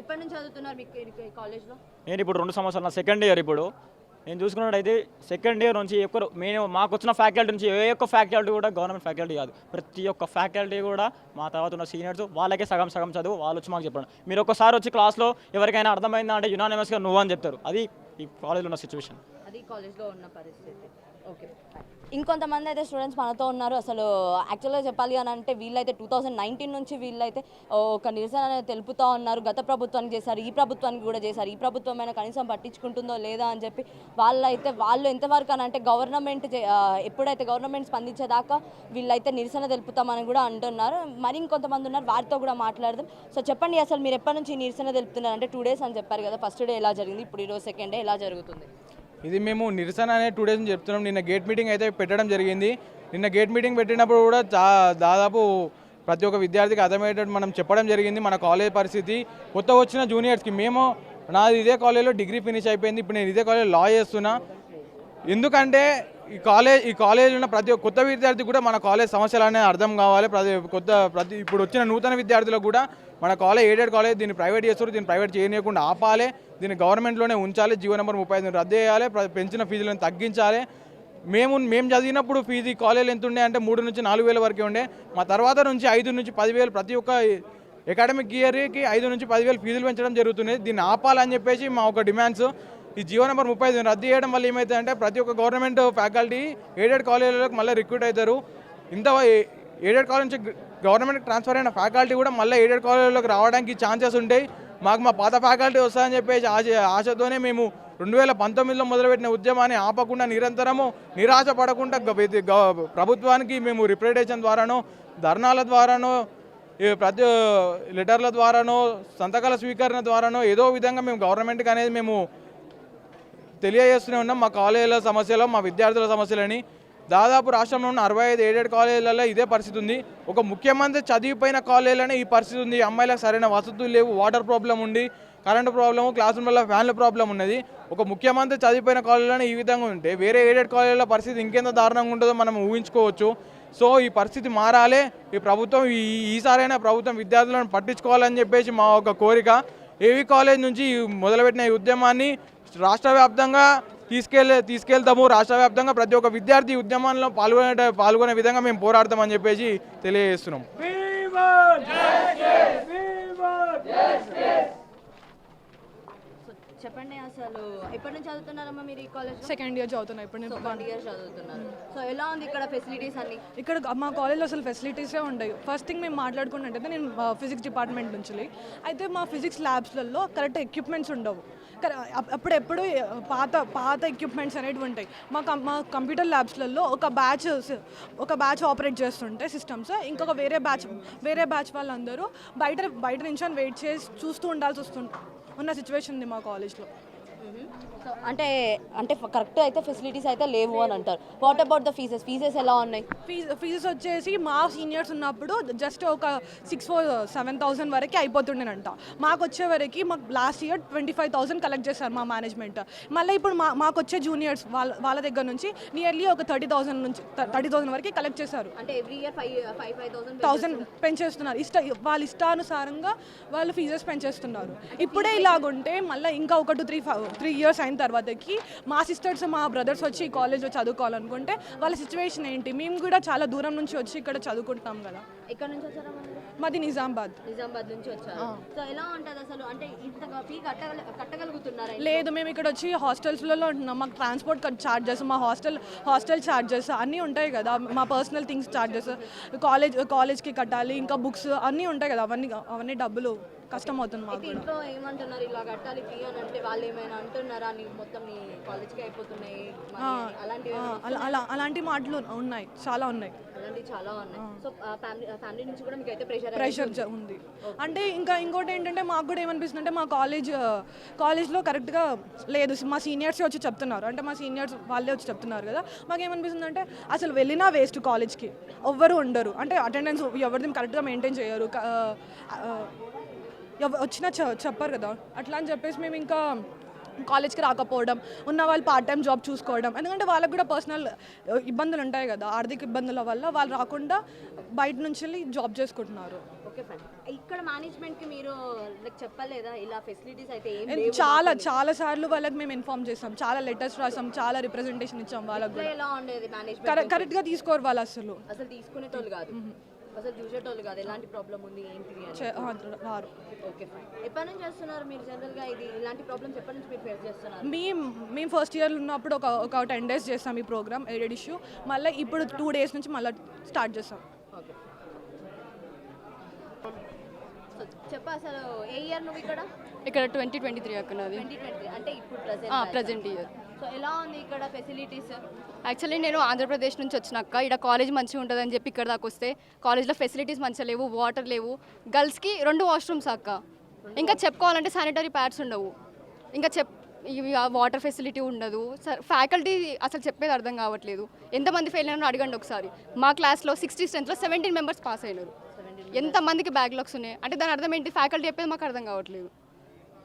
ఎప్పటి నుంచి చదువుతున్నారు మీకు కాలేజ్లో? నేను ఇప్పుడు 2 సంవత్సరాలు, నా సెకండ్ ఇయర్. ఇప్పుడు నేను చూసుకున్నట్టయితే సెకండ్ ఇయర్ నుంచి మాకు వచ్చిన ఫ్యాకల్టీ నుంచి ఏ ఒక్క ఫ్యాకల్టీ కూడా గవర్నమెంట్ ఫ్యాకల్టీ కాదు. ప్రతి ఒక్క ఫ్యాకల్టీ కూడా మా తర్వాత ఉన్న సీనియర్స్, వాళ్ళకే సగం చదువు వాళ్ళు వచ్చి మాకు చెప్పండి. మీరు ఒక్కసారి వచ్చి క్లాస్లో ఎవరికైనా అర్థమైందా అంటే యునానిమస్గా నువ్వు అని చెప్తారు. అది ఈ కాలేజ్లో ఉన్న సిచ్యువేషన్, అది కాలేజ్లో ఉన్న పరిస్థితి. ఓకే, ఇంకొంతమంది అయితే స్టూడెంట్స్ మనతో ఉన్నారు. అసలు యాక్చువల్గా చెప్పాలి అని అంటే వీళ్ళైతే 2019 నుంచి వీళ్ళైతే ఒక నిరసన అనేది తెలుపుతూ ఉన్నారు. గత ప్రభుత్వానికి చేశారు, ఈ ప్రభుత్వానికి కూడా చేశారు, ఈ ప్రభుత్వమైనా కనీసం పట్టించుకుంటుందో లేదా అని చెప్పి వాళ్ళు ఎంతవరకు అని అంటే ఎప్పుడైతే గవర్నమెంట్ స్పందించేదాకా వీళ్ళైతే నిరసన తెలుపుతామని కూడా అంటున్నారు. మరి ఇంకొంతమంది ఉన్నారు, వారితో కూడా మాట్లాడదాం. సో చెప్పండి, అసలు మీరు ఎప్పటి నుంచి నిరసన తెలుపుతున్నారు? అంటే 2 days అని చెప్పారు కదా, ఫస్ట్ డే ఎలా జరిగింది, ఇప్పుడు ఈరోజు సెకండ్ డే ఎలా జరుగుతుంది? ఇది మేము నిరసన అనే 2 days నుంచి చెప్తున్నాం. నిన్న గేట్ మీటింగ్ అయితే పెట్టడం జరిగింది. నిన్న గేట్ మీటింగ్ పెట్టినప్పుడు కూడా దాదాపు ప్రతి ఒక్క విద్యార్థికి అర్థమయ్యేటట్టు మనం చెప్పడం జరిగింది మన కాలేజ్ పరిస్థితి. కొత్త వచ్చిన జూనియర్స్కి నాది ఇదే కాలేజ్లో డిగ్రీ ఫినిష్ అయిపోయింది, ఇప్పుడు నేను ఇదే కాలేజ్ లా చేస్తున్నా. ఎందుకంటే ఈ కాలేజ్ ఉన్న ప్రతి ఒక్క కొత్త విద్యార్థికి కూడా మన కాలేజ్ సమస్యలు అనేది అర్థం కావాలి. ఇప్పుడు వచ్చిన నూతన విద్యార్థులకు కూడా మన కాలేజ్ ఎయిడెడ్ కాలేజ్, దీన్ని ప్రైవేట్ చేస్తారు, దీన్ని ప్రైవేట్ చేయనీయకుండా ఆపాలి, దీన్ని గవర్నమెంట్లోనే ఉంచాలి, జియో నెంబర్ 35 రద్దు చేయాలి, పెంచిన ఫీజులను తగ్గించాలి. మేము చదివినప్పుడు ఫీజు ఈ కాలేజీలో ఎంత ఉండే అంటే 3,000 నుంచి 4,000 వరకే ఉండే. మా తర్వాత నుంచి 5,000 నుంచి 10,000 ప్రతి ఒక్క అకాడమిక్ ఇయర్కి 5,000 నుంచి 10,000 ఫీజులు పెంచడం జరుగుతుంది. దీన్ని ఆపాలని చెప్పేసి మా ఒక డిమాండ్స్. ఈ జియో నెంబర్ 35 రద్దు చేయడం వల్ల ఏమవుతుందంటే ప్రతి ఒక్క గవర్నమెంట్ ఫ్యాకల్టీ ఎయిడెడ్ కాలేజీలకు మళ్ళీ రిక్రూట్ అవుతారు. ఎయిడెడ్ కాలేజ్ నుంచి గవర్నమెంట్కి ట్రాన్స్ఫర్ అయిన ఫ్యాకల్టీ కూడా మళ్ళీ ఎయిడెడ్ కాలేజీలోకి రావడానికి ఛాన్సెస్ ఉంటాయి. మాకు మా పాత ఫ్యాకల్టీ వస్తాయని చెప్పేసి ఆశతోనే మేము 2019లో మొదలుపెట్టిన ఉద్యమాన్ని ఆపకుండా నిరంతరము నిరాశ పడకుండా ప్రభుత్వానికి మేము రిప్రజెంటేషన్ ద్వారానో, ధర్నాల ద్వారానో, ప్రతి లెటర్ల ద్వారానో, సంతకాల స్వీకరణ ద్వారానో ఏదో విధంగా మేము గవర్నమెంట్కి అనేది మేము తెలియజేస్తూనే ఉన్నాం మా కాలేజీల సమస్యలు, మా విద్యార్థుల సమస్యలని. దాదాపు రాష్ట్రంలో ఉన్న 65 ఎయిడెడ్ కాలేజీలలో ఇదే పరిస్థితి ఉంది. ఒక ముఖ్యమంత్రి చదివిపోయిన కాలేజీలోనే ఈ పరిస్థితి ఉంది. అమ్మాయిలకు సరైన వసతులు లేవు, వాటర్ ప్రాబ్లం ఉంది, కరెంటు ప్రాబ్లము, క్లాస్ రూమ్లలో ఫ్యాన్ల ప్రాబ్లం ఉన్నది. ఒక ముఖ్యమంత్రి చదివిపోయిన కాలేజీలోనే ఈ విధంగా ఉంటే వేరే ఎయిడెడ్ కాలేజీల పరిస్థితి ఇంకెంత దారుణంగా ఉంటుందో మనం ఊహించుకోవచ్చు. సో ఈ పరిస్థితి మారాలి. ఈ ప్రభుత్వం ఈసారైనా ప్రభుత్వం విద్యార్థులను పట్టించుకోవాలని చెప్పేసి మా ఒక కోరిక. ఏవీ కాలేజ్ నుంచి మొదలుపెట్టిన ఈ ఉద్యమాన్ని రాష్ట్ర వ్యాప్తంగా తీసుకెళ్తాము. రాష్ట్ర వ్యాప్తంగా ప్రతి ఒక్క విద్యార్థి ఉద్యమంలో పాల్గొనే విధంగా మేము పోరాడతామని చెప్పేసి తెలియజేస్తున్నాం. చెప్పండి, అసలు ఎప్పటి నుంచి చదువుతున్నారమ్మా మీరు ఈ కాలేజ్? సెకండ్ ఇయర్ చదువుతున్నా ఇప్పుడు నేను. సెకండ్ ఇయర్ చదువుతున్నారు. సో ఎలా ఉంది ఇక్కడ ఫెసిలిటీస్ అన్ని? ఇక్కడ మా కాలేజ్లో అసలు ఫెసిలిటీసే ఉండవు. ఫస్ట్ థింగ్ మేము మాట్లాడుకున్నట్టయితే నేను ఫిజిక్స్ డిపార్ట్మెంట్ నుంచి అయితే మా ఫిజిక్స్ ల్యాబ్స్లలో కరెక్ట్ ఎక్విప్మెంట్స్ ఉండవు. అప్పుడెప్పుడు పాత ఎక్విప్మెంట్స్ అనేవి ఉంటాయి. మా కంప్యూటర్ ల్యాబ్స్లలో ఒక బ్యాచ్ ఆపరేట్ చేస్తుంటే సిస్టమ్స్, ఇంకొక వేరే బ్యాచ్ వాళ్ళందరూ బయట నుంచి వెయిట్ చేసి చూస్తూ ఉండాల్సి ఉన్న సిచ్యువేషన్ ఉంది మా కాలేజ్లో. సో అంటే అంటే కరెక్ట్ అయితే ఫెసిలిటీస్ అయితే లేవు అని అంటారు. వాట్ అబౌట్ ద ఫీజెస్ ఎలా ఉన్నాయి? ఫీజెస్ వచ్చేసి మా సీనియర్స్ ఉన్నప్పుడు జస్ట్ ఒక 6,000-7,000 వరకు అయిపోతుండేనంట. మాకు వచ్చే వరకు మాకు లాస్ట్ ఇయర్ 25,000 కలెక్ట్ చేశారు మా మేనేజ్మెంట్. మళ్ళీ ఇప్పుడు మాకు వచ్చే జూనియర్స్ వాళ్ళ దగ్గర నుంచి నియర్లీ ఒక 30,000 వరకు కలెక్ట్ చేశారు. అంటే ఎవ్రీ ఇయర్ 5,000 పెంచేస్తున్నారు. వాళ్ళ ఇష్టానుసారంగా వాళ్ళు ఫీజెస్ పెంచేస్తున్నారు. ఇప్పుడే ఇలాగుంటే మళ్ళీ ఇంకా ఒక 2-3 ఇయర్స్ అయిన తర్వాతకి మా సిస్టర్స్ మా బ్రదర్స్ వచ్చి ఈ కాలేజ్లో చదువుకోవాలనుకుంటే వాళ్ళ సిచ్యువేషన్ ఏంటి? మేము కూడా చాలా దూరం నుంచి వచ్చి ఇక్కడ చదువుకుంటాం కదా. ఎక్కడ నుంచి వచ్చారా? మాది నిజామాబాద్ నుంచి వచ్చారు. సో ఎలా ఉంటుంది అసలు? అంటే ఇంత ఫీ కట్టగలుగుతున్నారా? లేదు, మేము ఇక్కడ వచ్చి హాస్టల్స్లలో ఉంటున్నాం. మాకు ట్రాన్స్పోర్ట్ ఛార్జెస్, మా హాస్టల్ ఛార్జెస్ అన్నీ ఉంటాయి కదా, మా పర్సనల్ థింగ్స్ ఛార్జెస్, కాలేజ్కి కట్టాలి, ఇంకా బుక్స్ అన్నీ ఉంటాయి కదా, అవన్నీ డబ్బులు కష్టం అవుతుంది మాకు. ఇంట్లో ఏమంటున్నారు ఇలా కట్టాలి ఫీ అని అంటే వాళ్ళు ఏమైనా అంటున్నారా? నీకు మొత్తం నీ కాలేజ్కి అయిపోతున్నాయి అలాంటి మాటలు ఉన్నాయి, చాలా ఉన్నాయి. అలాంటివి చాలా ఉన్నాయి. సో ఫ్యామిలీ నుంచి కూడా మీకు అయితే ప్రెషర్ ఉంది. అంటే ఇంకోటి ఏంటంటే మాకు కూడా ఏమనిపిస్తుంది అంటే మా కాలేజ్లో కరెక్ట్గా లేదు. మా సీనియర్స్ వచ్చి చెప్తున్నారు, అంటే మా సీనియర్స్ వాళ్ళే వచ్చి చెప్తున్నారు కదా. మాకు ఏమనిపిస్తుంది అంటే అసలు వెళ్ళినా వేస్ట్, కాలేజ్కి ఎవ్వరు ఉండరు, అంటే అటెండెన్స్ ఎవరిది కరెక్ట్గా మెయింటైన్ చేయరు, వచ్చినా చెప్పారు కదా. అట్లా అని చెప్పేసి మేము ఇంకా కాలేజ్కి రాకపోవడం, ఉన్న వాళ్ళు పార్ట్ టైం జాబ్ చూసుకోవడం, ఎందుకంటే వాళ్ళకి కూడా పర్సనల్ ఇబ్బందులు ఉంటాయి కదా, ఆర్థిక ఇబ్బందుల వల్ల వాళ్ళు రాకుండా బయట నుంచి వెళ్ళి జాబ్ చేసుకుంటున్నారు. Okay fine. ఇక్కడ మేనేజ్మెంట్కి మీరు చెప్పలేదా ఇలా ఫెసిలిటీస్ అయితే చాలా సార్లు వాళ్ళకి మేము ఇన్ఫార్మ్ చేస్తాం, చాలా లెటర్స్ రాసాం, చాలా రిప్రజెంటేషన్ ఇచ్చాం. వాళ్ళకి కూడా ఎలా ఉండేది మేనేజ్మెంట్? కరెక్ట్గా తీసుకోరు వాళ్ళు, అసలు తీసుకునేటోళ్ళు కాదు, అసలు చూసేటోళ్ళు కాదు. ఎలాంటి ప్రాబ్లం ఉంది ఏంటిది రారు. Okay fine. ఎప్పటి నుంచి చేస్తున్నారు మీరు జనరల్గా ఇలాంటి ప్రాబ్లమ్స్ ఎప్పటి నుంచి మీరు ఫేస్ చేస్తున్నారు? మేము ఫస్ట్ ఇయర్లో ఉన్నప్పుడు ఒక 10 days చేస్తాం ఈ ప్రోగ్రామ్ ఎయిడెడ్ ఇష్యూ. మళ్ళీ ఇప్పుడు 2 days నుంచి మళ్ళీ స్టార్ట్ చేస్తాం. ఓకే. సో చెప్పు అసలు ఏ ఇయర్ నువ్వు ఇక్కడ 2023 అక్క నాది. 2023 అంటే ఇప్పుడు ప్రజెంట్ ఇయర్. సో ఎలా ఉంది ఇక్కడ ఫెసిలిటీస్? యాక్చువల్లీ నేను ఆంధ్రప్రదేశ్ నుంచి వచ్చినాక ఇక్కడ కాలేజ్ మంచిగా ఉంటుందని చెప్పి ఇక్కడ దాకా వస్తే కాలేజ్లో ఫెసిలిటీస్ మంచిగా లేవు, వాటర్ లేవు, గర్ల్స్కి 2 వాష్రూమ్స్ అక్క, ఇంకా చెప్పుకోవాలంటే శానిటరీ ప్యాడ్స్ ఉండవు, ఇంకా ఇవి వాటర్ ఫెసిలిటీ ఉండదు. ఫ్యాకల్టీ అసలు చెప్పేది అర్థం కావట్లేదు. ఎంతమంది ఫెయిల్ అయినారో అడగండి ఒకసారి. మా క్లాస్లో 60 strengthలో 17 members పాస్ అయినారు. ఎంతమందికి బ్యాక్లాగ్స్ ఉన్నాయి అంటే దాని అర్థం ఏంటి? ఫ్యాకల్టీ చెప్పేది మాకు అర్థం కావట్లేదు.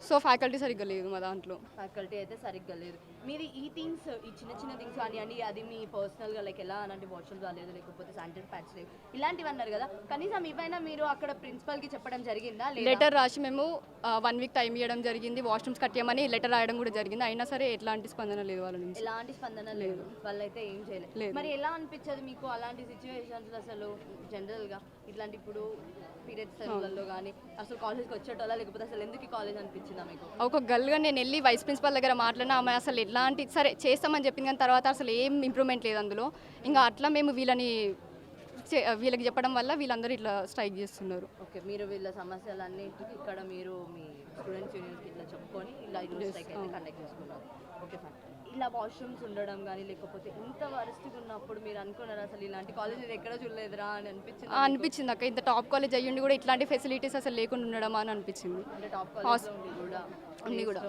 సో ఫ్యాకల్టీ సరిగ్గా లేదు మా దాంట్లో. ఫ్యాకల్టీ అయితే సరిగ్గా లేదు. మీది ఈ థింగ్స్, ఈ చిన్న థింగ్స్ కానివ్వండి, అది మీ పర్సనల్గా లైక్ ఎలా అలాంటి వాష్రూమ్స్ రాలేదు, లేకపోతే శానిటరీ ప్యాడ్స్ లేవు, ఇలాంటివి అన్నారు కదా, కనీసం ఇవైనా మీరు అక్కడ ప్రిన్సిపల్కి చెప్పడం జరిగిందా? లెటర్ రాసి మేము 1 week టైం ఇవ్వడం జరిగింది, వాష్రూమ్స్ కట్టేయమని లెటర్ రాయడం కూడా జరిగింది. అయినా సరే ఎలాంటి స్పందన లేదు వాళ్ళ నుంచి. ఎలాంటి స్పందన లేదు, వాళ్ళైతే ఏం చేయలేదు. మరి ఎలా అనిపించదు మీకు అలాంటి సిచ్యువేషన్స్ అసలు జనరల్గా ఇట్లాంటి ఇప్పుడు పీరియడ్స్ టైంలలో కానీ అసలు కాలేజ్కి వచ్చేటోళ్ళ, లేకపోతే అసలు ఎందుకు కాలేజ్ అనిపించిందా మీకు? ఒక గర్ల్గా నేను వెళ్ళి వైస్ ప్రిన్సిపల్ దగ్గర మాట్లాడినా, ఆమె అసలు ఎలాంటి సరే చేస్తామని చెప్పింది కానీ తర్వాత అసలు ఏం ఇంప్రూవ్మెంట్ లేదు అందులో. ఇంకా అట్లా మేము వీళ్ళకి చెప్పడం వల్ల వీళ్ళందరూ ఇట్లా స్ట్రైక్ చేస్తున్నారు. ఓకే, మీరు వీళ్ళ సమస్యలన్నింటికి ఇక్కడ మీరు మీ స్టూడెంట్స్ యూనియన్స్కి ఇట్లా చెప్పుకొని ఇలా స్ట్రైక్ అయితే కండక్ట్ చేసుకున్నారు. Okay fine. ఇలా వాష్రూమ్స్ ఉండడం కానీ లేకపోతే ఇంత వరస్ట్గా ఉన్నప్పుడు మీరు అనుకున్నారు అసలు ఇలాంటి కాలేజ్ నేను ఎక్కడ చూడలేదురా అని అనిపించింది అక్క. ఇంత టాప్ కాలేజ్ అయ్యుండి కూడా ఇట్లాంటి ఫెసిలిటీస్ అసలు లేకుండా ఉండడం అని అనిపించింది. అంటే టాప్ కాలేజ్ ఉండి కూడా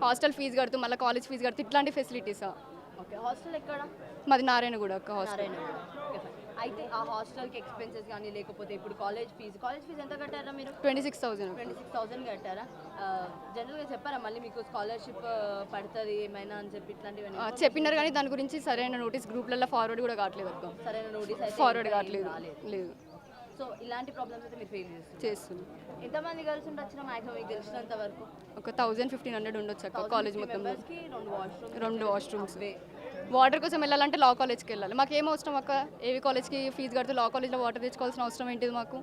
హాస్టల్ ఫీజు కడుతూ మళ్ళీ కాలేజ్ ఫీజు కడుతూ ఇట్లాంటి ఫెసిలిటీసా? ఓకే. హాస్టల్ ఎక్కడ? మాది నారాయణగూడ అక్క హాస్టల్. Okay fine. అయితే ఆ హాస్టల్కి ఎక్స్పెన్సెస్ కానీ లేకపోతే ఇప్పుడు కాలేజ్ ఫీజు ఎంత కట్టారా మీరు? 26,000 కట్టారా? జనరల్గా చెప్పారా మళ్ళీ మీకు స్కాలర్షిప్ పడుతుంది ఏమైనా అని చెప్పి ఇట్లాంటివన్నీ చెప్పినారు కానీ దాని గురించి సరైన నోటీస్ గ్రూప్లలో ఫార్వర్డ్ కూడా కావట్లేదు అక్క. సరైన నోటీస్ అయితే ఫార్వర్డ్ కావట్లేదు. లేదు. సో ఇలాంటి ప్రాబ్లమ్స్ అయితే మీరు ఫేస్ చేస్తున్నాం. ఎంతమంది గర్ల్స్ ఉండొచ్చిన మ్యాక్సిమం మీకు తెలిసినంత వరకు ఒక 1,000-1,500 ఉండొచ్చు అక్క కాలేజ్ మొత్తం. 2 వాష్రూమ్స్. అవే. వాటర్ కోసం వెళ్ళాలంటే లా కాలేజ్కి వెళ్ళాలి. మాకు ఏం అవసరం అక్క? ఏవి కాలేజ్కి ఫీజు కడితే లా కాలేజ్లో వాటర్ తెచ్చుకోవాల్సిన అవసరం ఏంటిది మాకు?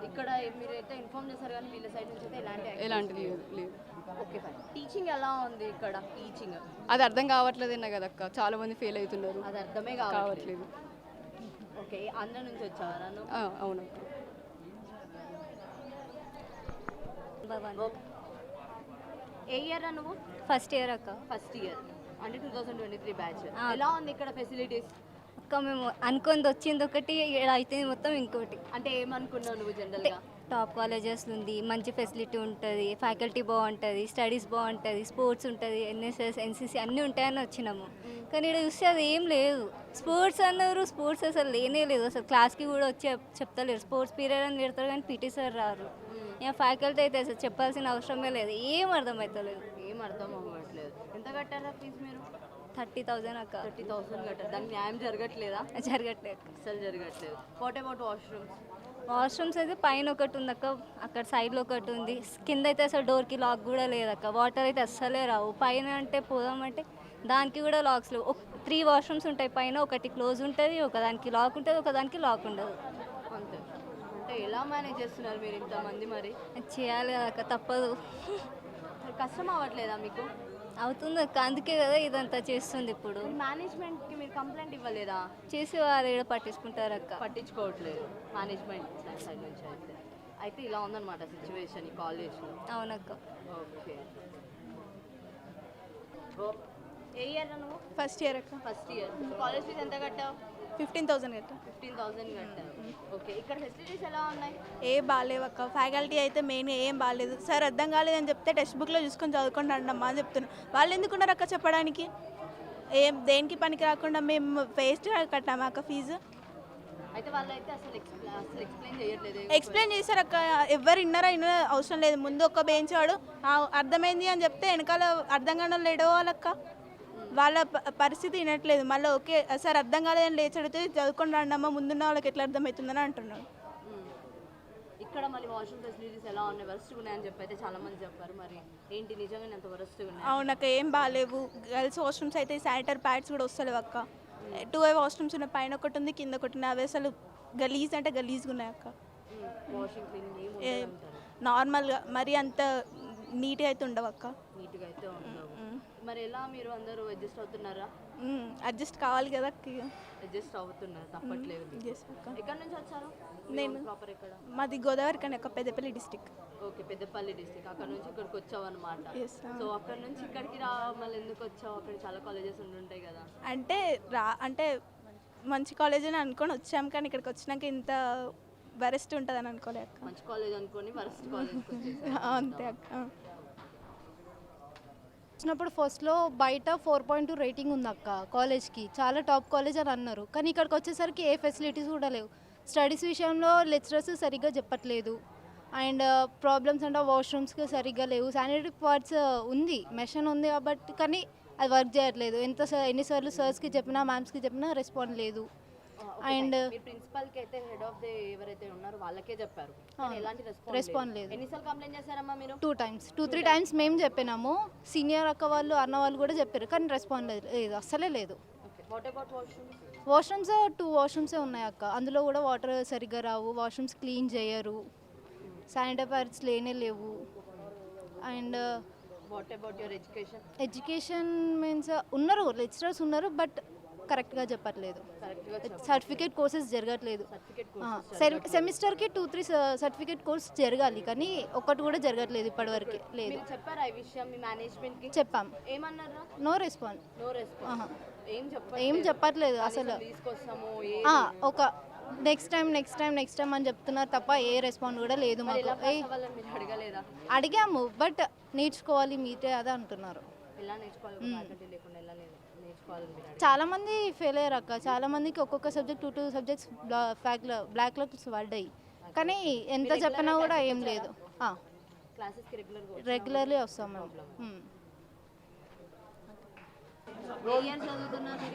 ఇక్కడ మీరైతే ఇన్ఫార్మ్ చేశారు కానీ వీళ్ళ సైడ్ నుంచి అయితే ఎలాంటిది లేదు. Okay fine. టీచింగ్ ఎలా ఉంది ఇక్కడ? టీచింగ్ అది అర్థం కావట్లేదన్నా కదక్క, చాలా మంది ఫెయిల్ అవుతున్నారు. అది అర్థమే కావట్లేదు. ఓకే, ఆంధ్ర నుంచి వచ్చావా? అవునక్క. ఏ ఇయర్ నువ్వు? ఫస్ట్ ఇయర్ అక్క. ఫస్ట్ ఇయర్ అంటే 2023 బ్యాచ్. ఎలా ఉంది ఇక్కడ ఫెసిలిటీస్? అక్క మేము అనుకుంది వచ్చింది ఒకటి, ఇక్కడ అయితే మొత్తం ఇంకోటి. అంటే ఏమనుకున్నావు నువ్వు జనరల్గా? టాప్ కాలేజెస్ ఉంది, మంచి ఫెసిలిటీ ఉంటుంది, ఫ్యాకల్టీ బాగుంటుంది, స్టడీస్ బాగుంటుంది, స్పోర్ట్స్ ఉంటుంది, ఎన్ఎస్ఎస్ ఎన్సీసీ అన్నీ ఉంటాయని వచ్చినాము. కానీ ఇక్కడ చూస్తే అది ఏం లేదు. స్పోర్ట్స్ అన్నారు, స్పోర్ట్స్ అసలు లేనే లేదు. అసలు క్లాస్కి కూడా వచ్చి చెప్తలేరు. స్పోర్ట్స్ పీరియడ్ అని పెడతారు కానీ పీటీ సార్ రారు. ఇక ఫ్యాకల్టీ అయితే అసలు చెప్పాల్సిన అవసరమే లేదు. ఏం అర్థమవుతలేదు. ఏం అర్థం అవ్వట్లేదు. ఎంత కట్టారా ఫీజు మీరు? 30,000 అక్క. 30,000 కట్టారు. దానికి న్యాయం జరగట్లేదా? జరగట్లేదు. అసలు జరగట్లేదు. What about washrooms? వాష్రూమ్స్ అయితే పైన ఒకటి ఉంది అక్క, అక్కడ సైడ్లో ఒకటి ఉంది, కింద అయితే అసలు డోర్కి లాక్ కూడా లేదక్క. వాటర్ అయితే అస్సలే రావు. పైన అంటే పోదామంటే దానికి కూడా లాక్స్ లేవు. 3 వాష్రూమ్స్ ఉంటాయి పైన, ఒకటి క్లోజ్ ఉంటుంది, ఒకదానికి లాక్ ఉంటుంది, ఒకదానికి లాక్ ఉండదు. అంతే. అంటే ఎలా మేనేజ్ చేస్తున్నారు మీరు ఇంతమంది? మరి అది చేయాలి కదా అక్క, తప్పదు. కష్టం అవ్వట్లేదా మీకు? అవుతుంది అక్క, అందుకే కదా ఇదంతా చేస్తుంది. ఇప్పుడు మేనేజ్మెంట్కి మీరు కంప్లైంట్ ఇవ్వలేదా? చేసి వాళ్ళు ఏదో పట్టించుకుంటారు అక్క. పట్టించుకోవట్లేదు మేనేజ్మెంట్ సైడ్ నుంచి. అయితే ఇలా ఉందన్నమాట సిచ్యువేషన్ ఈ కాలేజ్లో. అవునక్క. ఓకే. ఏ ఇయర్ నువ్వు? ఫస్ట్ ఇయర్ అక్క. First year. కాలేజ్ ఫీజు ఎంత కట్టావు? 15,000 కట్ట. 15,000 కట్టావు. ఓకే. ఇక్కడ ఫెసిలిటీస్ ఎలా ఉన్నాయి? ఏ బాగాలేవు అక్క. ఫ్యాకల్టీ అయితే మెయిన్గా ఏం బాగాలేదు. సార్ అర్థం కాలేదని చెప్తే టెక్స్ట్ బుక్లో చూసుకొని చదువుకోండి అన్నమ్మా అని చెప్తున్నాను. వాళ్ళు ఎందుకున్నారు అక్క చెప్పడానికి? ఏం దేనికి పనికి రాకుండా మేము వేస్ట్ కట్టాము అక్క ఫీజు. అయితే వాళ్ళైతే అసలు ఎక్స్ప్లెయిన్ చేయట్లేదు. ఎక్స్ప్లెయిన్ చేశారు అక్క. ఎవరు విన్నారా అవసరం లేదు. ముందు ఒక బెంచ్ వాడు అర్థమైంది అని చెప్తే వెనకాల అర్థం కాని వాళ్ళు వాళ్ళక్క వాళ్ళ పరిస్థితి వినట్లేదు. మళ్ళీ ఓకే సార్ అర్థం కాలేదని లేచి అడిగితే చదువుకొని రండమ్మా ముందున్న వాళ్ళకి ఎట్లా అర్థమవుతుందని అంటున్నాడు. ఇక్కడ మళ్ళీ వాష్రూమ్ ఫెసిలిటీస్ ఎలా ఉన్నాయి? వరస్ట్గా ఉన్నాయని చెప్పి అయితే చాలా మంది చెప్పారు. మరి ఏంటి నిజంగా అంత వరస్ట్గా ఉన్నాయి? అవునక్క, ఏం బాగాలేవు. గర్ల్స్ వాష్రూమ్స్ అయితే శానిటరీ ప్యాడ్స్ కూడా వస్తలేవు అక్క. 2 వాష్రూమ్స్ ఉన్నాయి, పైన ఒకటి ఉంది, కింద ఒకటి ఉన్నాయి. అవి అసలు గలీజ్ అంటే గలీజ్గా ఉన్నాయి అక్క. వాషింగ్ క్లీనింగ్ నార్మల్గా మరీ అంత నీట్గా అయితే ఉండవు అక్క. నీట్గా అయితే ఉండవు. మరి ఎలా మీరు అందరూ అడ్జస్ట్ అవుతున్నారా? అడ్జస్ట్ కావాలి కదా. అడ్జస్ట్ అవుతున్నారు, తప్పట్లేదు. ఎక్కడి నుంచి వచ్చారు? నేను ప్రాపర్ ఎక్కడ? మాది గోదావరి కానీ అక్క, Peddapalli district. Okay, Peddapalli district. అక్కడ నుంచి ఇక్కడికి వచ్చావు అనమాట. సో అక్కడ నుంచి ఇక్కడికి మళ్ళీ ఎందుకు వచ్చావు? అక్కడ చాలా కాలేజెస్ ఉంటాయి కదా. అంటే మంచి కాలేజ్ అని అనుకొని వచ్చాము, కానీ ఇక్కడికి వచ్చినాక ఇంత వరెస్ట్ ఉంటుందని అనుకోలే అక్క. మంచి కాలేజ్ అనుకొని వరస్ట్ కాలేజ్ అంతే అక్క. వచ్చినప్పుడు ఫస్ట్లో బయట 4.2 రేటింగ్ ఉంది అక్క కాలేజ్కి, చాలా టాప్ కాలేజ్ అని అన్నారు. కానీ ఇక్కడికి వచ్చేసరికి ఏ ఫెసిలిటీస్ కూడా లేవు. స్టడీస్ విషయంలో లెక్చరర్స్ సరిగ్గా చెప్పట్లేదు. అండ్ ప్రాబ్లమ్స్ అంటే వాష్రూమ్స్కి సరిగ్గా లేవు. శానిటరీ పార్ట్స్ ఉంది, మెషిన్ ఉంది కాబట్టి, కానీ అది వర్క్ చేయట్లేదు. ఎన్నిసార్లు సర్స్కి చెప్పినా మ్యామ్స్కి చెప్పినా రెస్పాండ్ లేదు. అండ్ ప్రిన్సిపల్కి అయితే హెడ్ ఆఫ్ ది ఎవరైతే ఉన్నారో వాళ్ళకే చెప్పారు, ఎలాంటి రెస్పాండ్ లేదు. ఎన్నిసార్లు కంప్లైంట్ చేశారమ్మా మీరు? 2-3 టైమ్స్ మేము చెప్పినాము. సీనియర్ అక్క వాళ్ళు అన్న వాళ్ళు కూడా చెప్పారు, కానీ రెస్పాండ్ లేదు, అస్సలే లేదు. వాష్రూమ్స్ 2 వాష్రూమ్సే ఉన్నాయి అక్క. అందులో కూడా వాటర్ సరిగ్గా రావు, వాష్రూమ్స్ క్లీన్ చేయరు, శానిటరీ ప్యాడ్స్ లేనే లేవు. అండ్ ఎడ్యుకేషన్ మీన్స్ ఉన్నారు, లెక్చరర్స్ ఉన్నారు, బట్ కరెక్ట్గా చెప్పట్లేదు. సర్టిఫికేట్ కోర్సెస్ జరగట్లేదు. సెమిస్టర్కి 2-3 సర్టిఫికేట్ కోర్స్ జరగాలి, కానీ ఒక్కటి కూడా జరగట్లేదు ఇప్పటివరకు. లేదు. చెప్పాం, నో రెస్పాన్స్. ఏం చెప్పట్లేదు అసలు. ఒక నెక్స్ట్ టైం అని చెప్తున్నారు తప్ప ఏ రెస్పాన్స్ కూడా లేదు మాకు. అడిగాము, బట్ నేర్చుకోవాలి మీరే అదే అంటున్నారు. చాలా మంది ఫెయిల్ అయ్యారు అక్క. చాలా మందికి ఒక్కొక్క సబ్జెక్ట్ 2 సబ్జెక్ట్స్ బ్లాక్లో పడ్డాయి, కానీ ఎంత చెప్పినా కూడా ఏం లేదు. రెగ్యులర్లీ వస్తాం మేము.